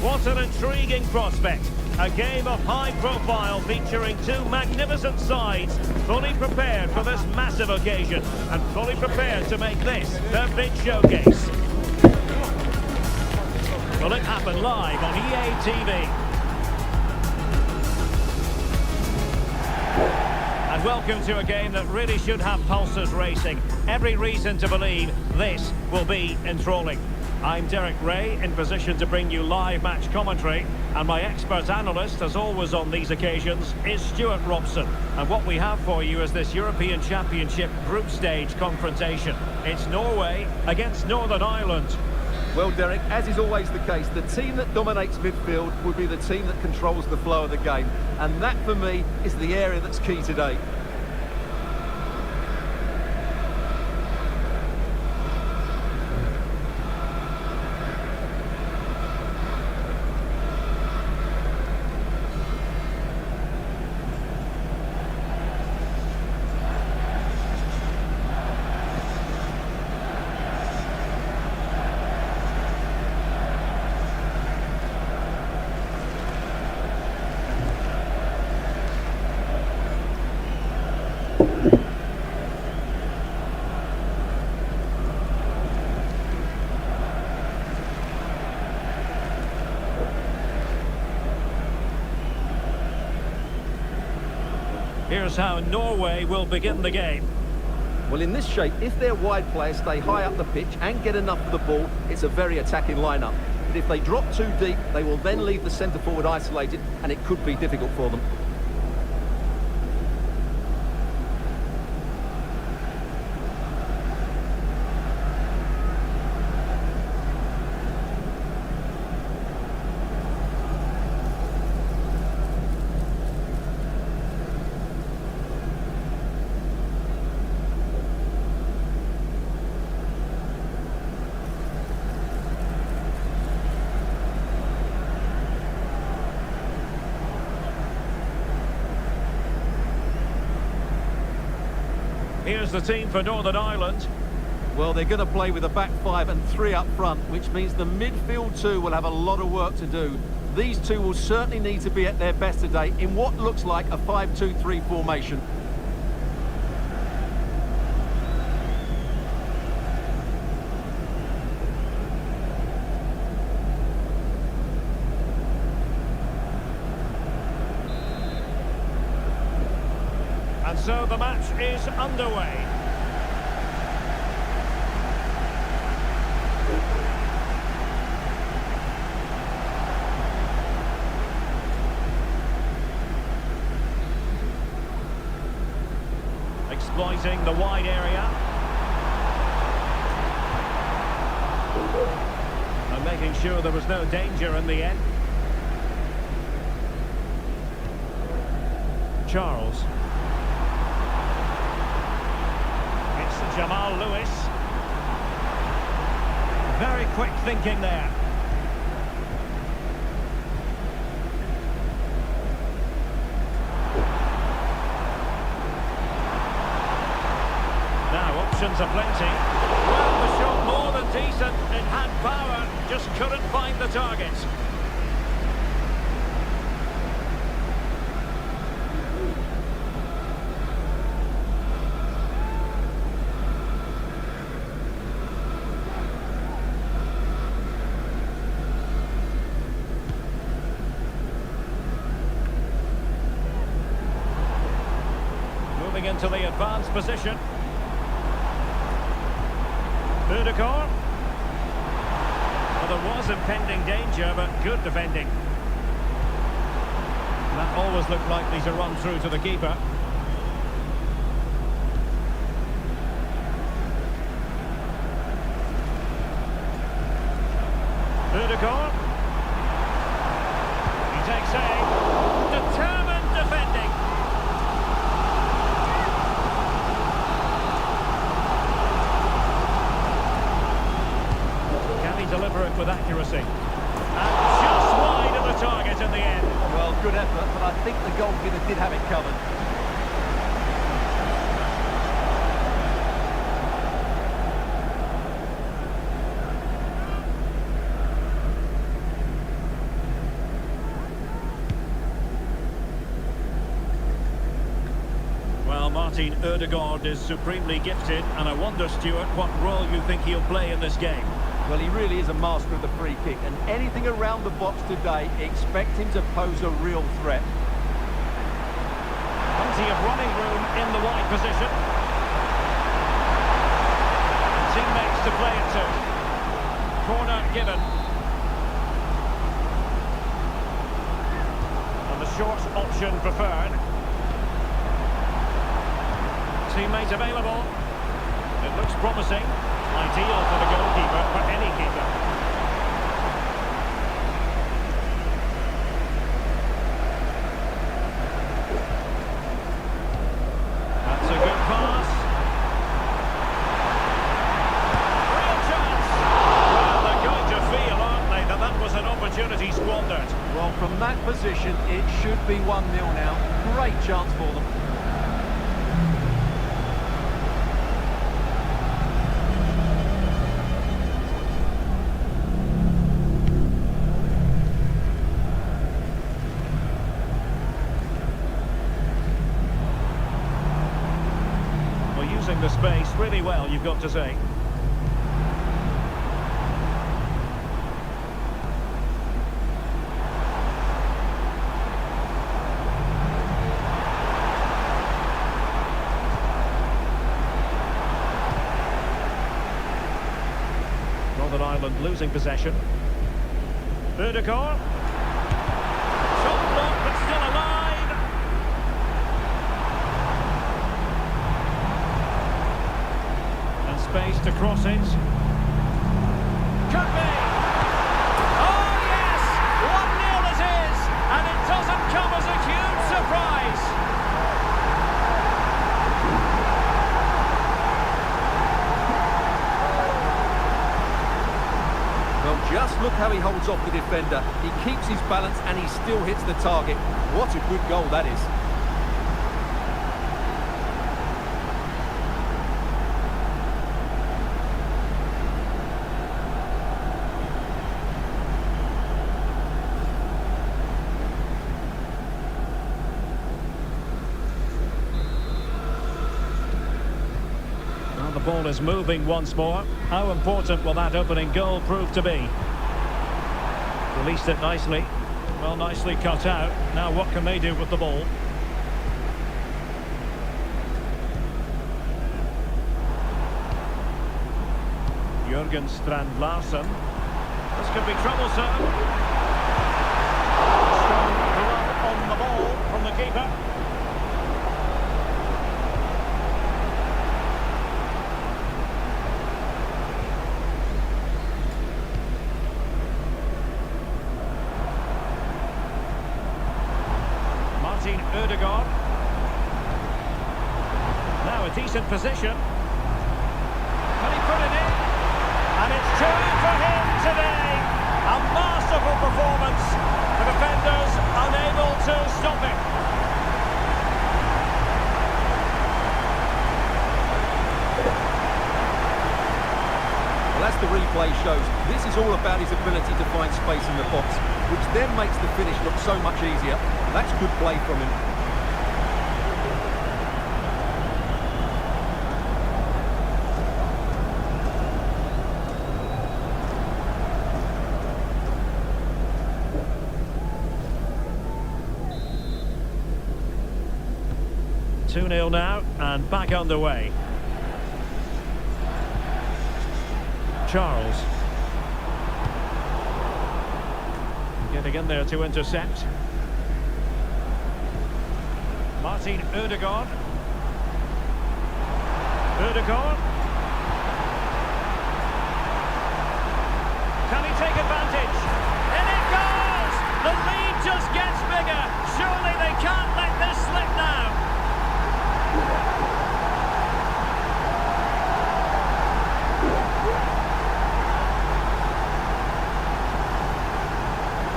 What an intriguing prospect. A game of high profile featuring two magnificent sides, fully prepared for this massive occasion and fully prepared to make this their big showcase. Will it happen live on EA TV? And welcome to a game that really should have pulses racing. Every reason to believe this will be enthralling. I'm Derek Ray, in position to bring you live match commentary, and my expert analyst, as always on these occasions, is Stuart Robson. And what we have for you is this European Championship group stage confrontation. It's Norway against Northern Ireland. Well, Derek, as is always the case, the team that dominates midfield would be the team that controls the flow of the game. And that, for me, is the area that's key today. Here's how Norway will begin the game. Well, in this shape, if their wide players stay high up the pitch and get enough of the ball, it's a very attacking lineup. But if they drop too deep, they will then leave the centre forward isolated, and it could be difficult for them. Here's the team for Northern Ireland. Well, they're going to play with a back five and three up front, which means the midfield two will have a lot of work to do. These two will certainly need to be at their best today in what looks like a 5-2-3 formation. And so the match is underway. Exploiting the wide area. And making sure there was no danger in the end. Charles. Jamal Lewis. Very quick thinking there. Now options are plenty. Well, the shot more than decent. It had power, just couldn't find the target. Into the advanced position. Udegaard. Well, there was impending danger, but good defending. That always looked likely to run through to the keeper. Udegaard. He takes aim. Determined defending. Deliver it with accuracy. And just wide of the target in the end. Well, good effort, but I think the goalkeeper did have it covered. Martin Ødegaard is supremely gifted, and I wonder, Stuart, what role you think he'll play in this game? Well, he really is a master of the free kick, and anything around the box today, expect him to pose a real threat. Plenty of running room in the wide position. Teammates to play it to. Corner given. And the short option preferred. Teammate available. It looks promising. Ideal for the goalkeeper, for any keeper. That's a good pass. Real chance. Well, they're going to feel, aren't they, that that was an opportunity squandered. Well, from that position, it should be 1-0 now. Great chance for them. Using the space really well, you've got to say. Northern Ireland losing possession. Ødegaard. Shot blocked, but still alive. Space to cross it. Could be! Oh yes! 1-0 it is! And it doesn't come as a huge surprise! Well, just look how he holds off the defender. He keeps his balance and he still hits the target. What a good goal that is. The ball is moving once more. How important will that opening goal prove to be? Released it nicely. Well, nicely cut out. Now what can they do with the ball? Jørgen Strand Larsen. This could be troublesome. Strong glove on the ball from the keeper. Martin Ødegaard. Now a decent position. Can he put it in? And it's two for him today. A masterful performance. The defenders unable to stop it. Well, as the replay shows, this is all about his ability to find space in the box, which then makes the finish look so much easier. That's good play from him. Two 2-0 now, and back underway. Charles. Getting in there to intercept. Martin Ødegaard. Ødegaard. Can he take advantage? In it goes! The lead just gets bigger. Surely they can't let this slip now.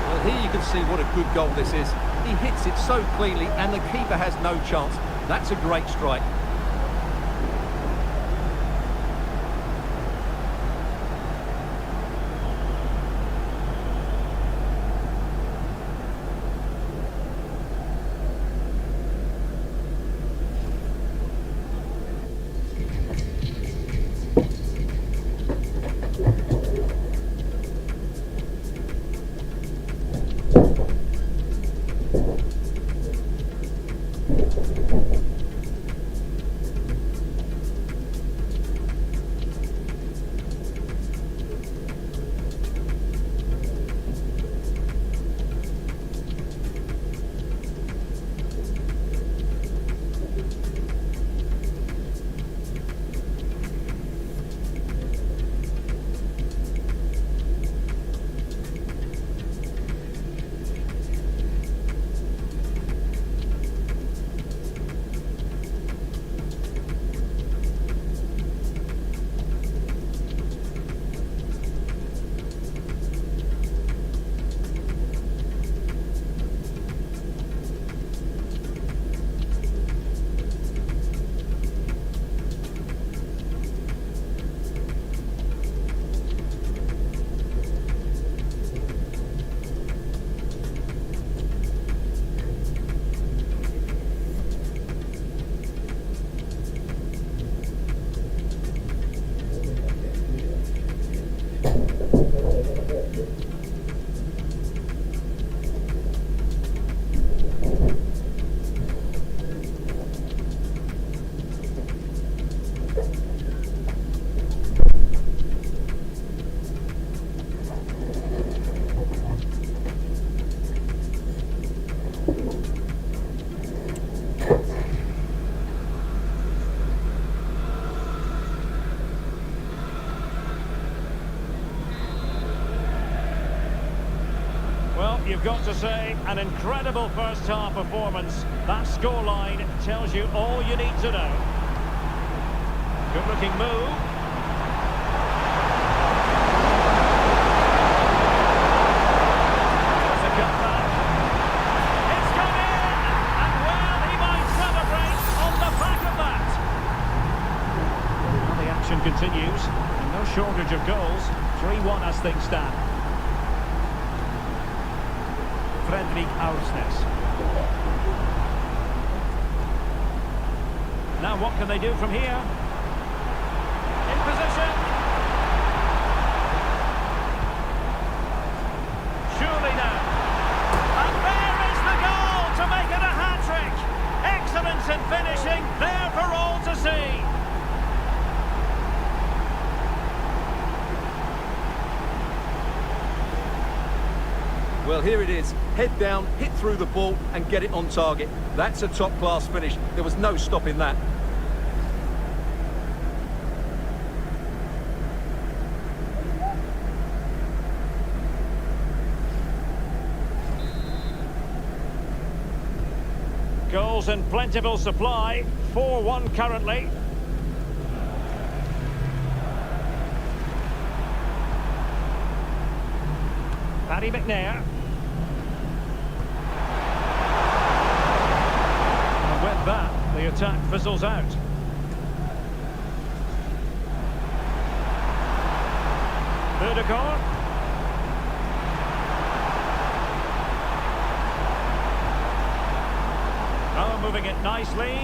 Well, here you can see what a good goal this is. He hits it so cleanly and the keeper has no chance. That's a great strike. you've got to say, an incredible first-half performance. That scoreline tells you all you need to know. Good-looking move. There's a cutback. It's gone in! And well, he might celebrate on the back of that. Well, the action continues. And no shortage of goals. 3-1 as things stand. Fredrik Aursnes. Now what can they do from here? In position. Surely now. And there is the goal to make it a hat-trick. Excellence in finishing, there for all to see. Well, here it is. Head down, hit through the ball and get it on target. That's a top-class finish. There was no stopping that. Goals in plentiful supply. 4-1 currently. Paddy McNair. And with that, the attack fizzles out. Ødegaard. Oh, moving it nicely.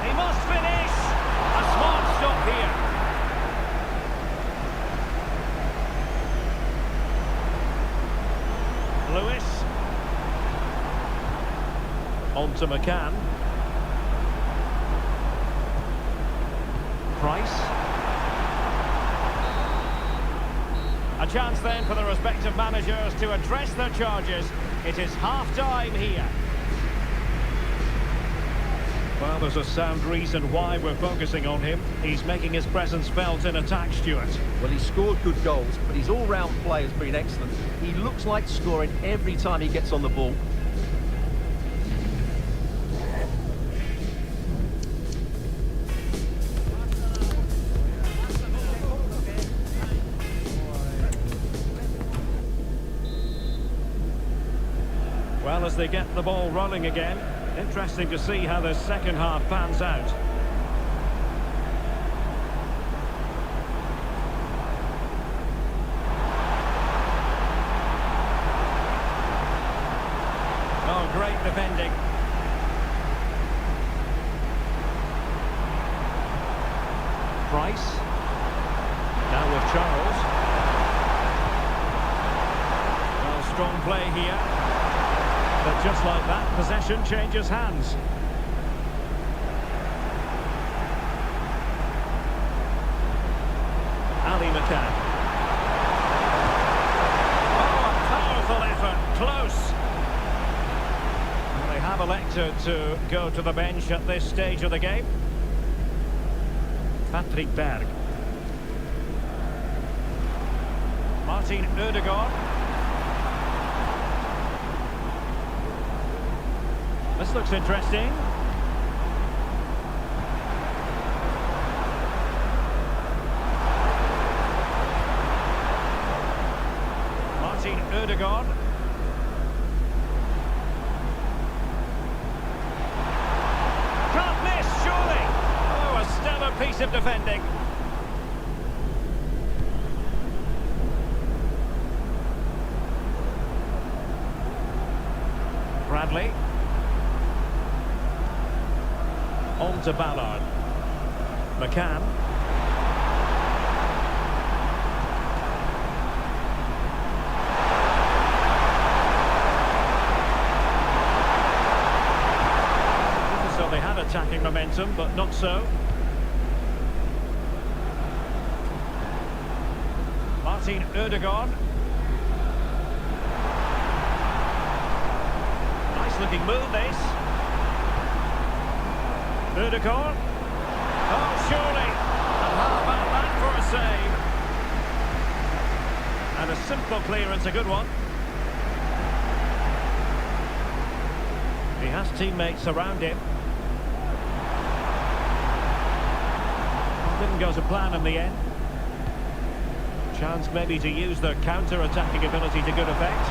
He must finish. A smart stop here. Lewis. On to McCann. Price. A chance then for the respective managers to address their charges. It is half-time here. Well, there's a sound reason why we're focusing on him. He's making his presence felt in attack, Stuart. Well, he scored good goals, but his all-round play has been excellent. He looks like scoring every time he gets on the ball. Well, as they get the ball rolling again, interesting to see how the second half pans out. Oh, great defending. Price. Now with Charles. Well, strong play here. But just like that, possession changes hands. Ali McCann. Oh, a powerful effort, close. And they have elected to go to the bench at this stage of the game. Patrick Berg. Martin Ødegaard. This looks interesting. Martin Ødegaard. Can't miss, surely. Oh, a stellar piece of defending. Bradley. On to Ballard. McCann. So they had attacking momentum, but not so. Martin Ødegaard. Nice looking move, this. Ødegaard. Oh, surely. And how about that for a save? And a simple clearance, a good one. He has teammates around him. Didn't go to plan in the end. Chance maybe to use their counter-attacking ability to good effect.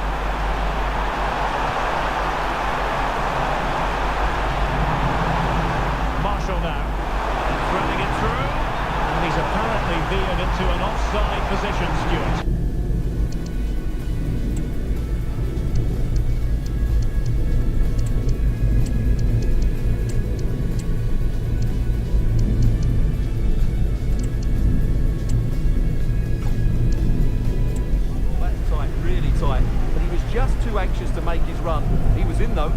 Marshall now, threading it through, and he's apparently veered into an offside position, Stuart. Just too anxious to make his run. He was in though.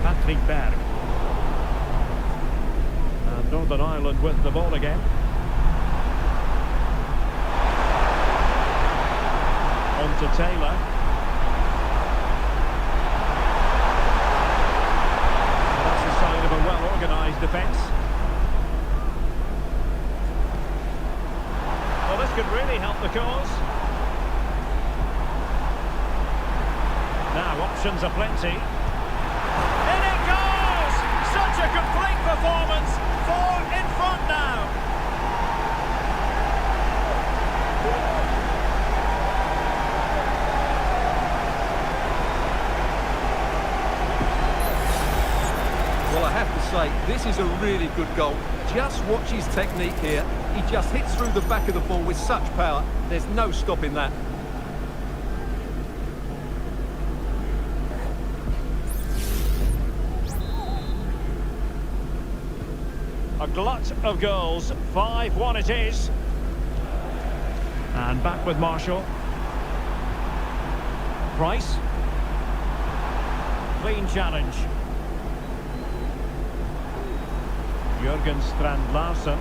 Patrick Berg. And Northern Ireland with the ball again. On to Taylor. Of a well-organised defence. Well, this could really help the cause. Now, options are plenty. In it goes! Such a complete performance. 4 in front now. Well, I have to say, this is a really good goal. Just watch his technique here. He just hits through the back of the ball with such power. There's no stopping that. A glut of goals. 5-1 it is. And back with Marshall. Price. Clean challenge. Jurgen Strand Larsen.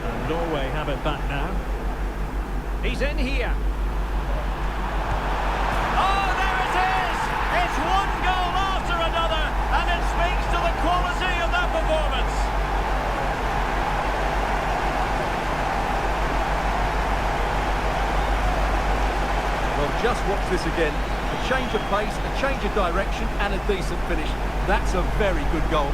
And Norway have it back now. He's in here. Oh, there it is! It's one goal after another, and it speaks to the quality of that performance. Well, just watch this again. A change of pace, a change of direction, and a decent finish. That's a very good goal.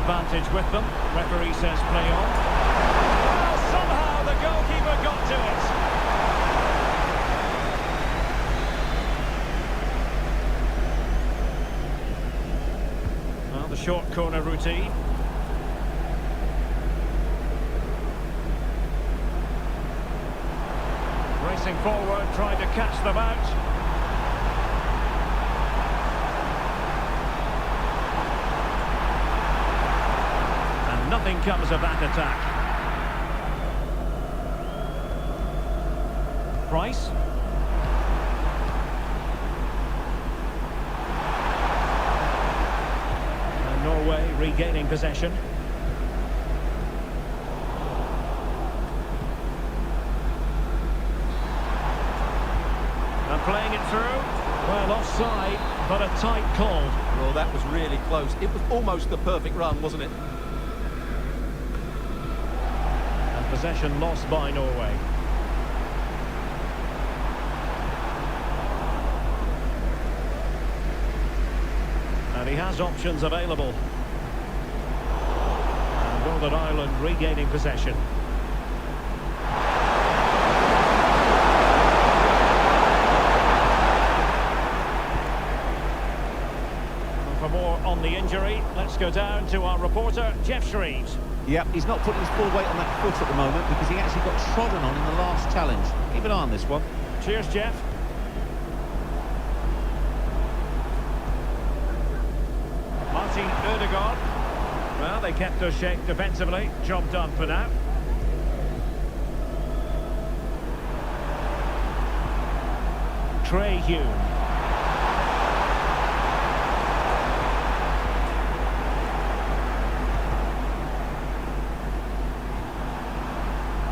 Advantage with them. Referee says play on. Well, somehow the goalkeeper got to it. Well, the short corner routine. Racing forward, trying to catch them out. nothing comes of that attack. Price. And Norway regaining possession. And playing it through. Well, offside, but a tight call. Well, that was really close. It was almost the perfect run, wasn't it? And possession lost by Norway. And he has options available. And Northern Ireland regaining possession. For more on the injury, let's go down to our reporter, Jeff Shreves. Yep, he's not putting his full weight on that foot at the moment because he actually got trodden on in the last challenge. Keep an eye on this one. Cheers, Jeff. Martin Ødegaard. Well, they kept us shape defensively. Job done for now. Trey Hume.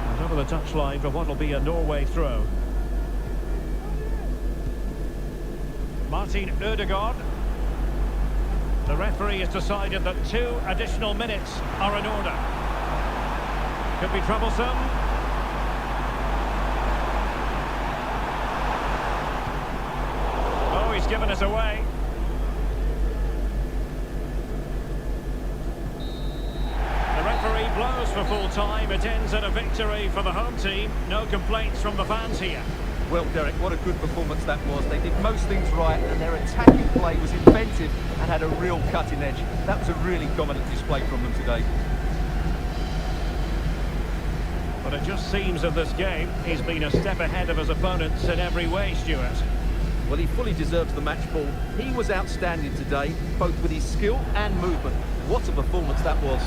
And over the touchline for what will be a Norway throw. Martin Ødegaard. The referee has decided that 2 additional minutes are in order. Could be troublesome. Oh, he's given us away. The referee blows for full time. It ends at a victory for the home team. No complaints from the fans here. Well, Derek, what a good performance that was. They did most things right, and their attacking play was inventive and had a real cutting edge. That was a really dominant display from them today. But it just seems in this game, he's been a step ahead of his opponents in every way, Stuart. Well, he fully deserves the match ball. He was outstanding today, both with his skill and movement. What a performance that was.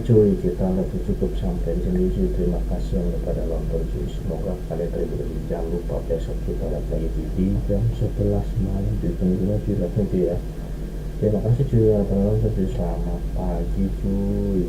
cuy, kita lagi cukup sampai di sini cuy. Terima kasih yang udah pada nonton cuy. Semoga kalian terhibur. Jangan lupa besok kita live lagi di jam 11 malam. Ditunggu cuy live nanti ya. Terima kasih cuy yang udah nonton cuy. Selamat pagi cuy.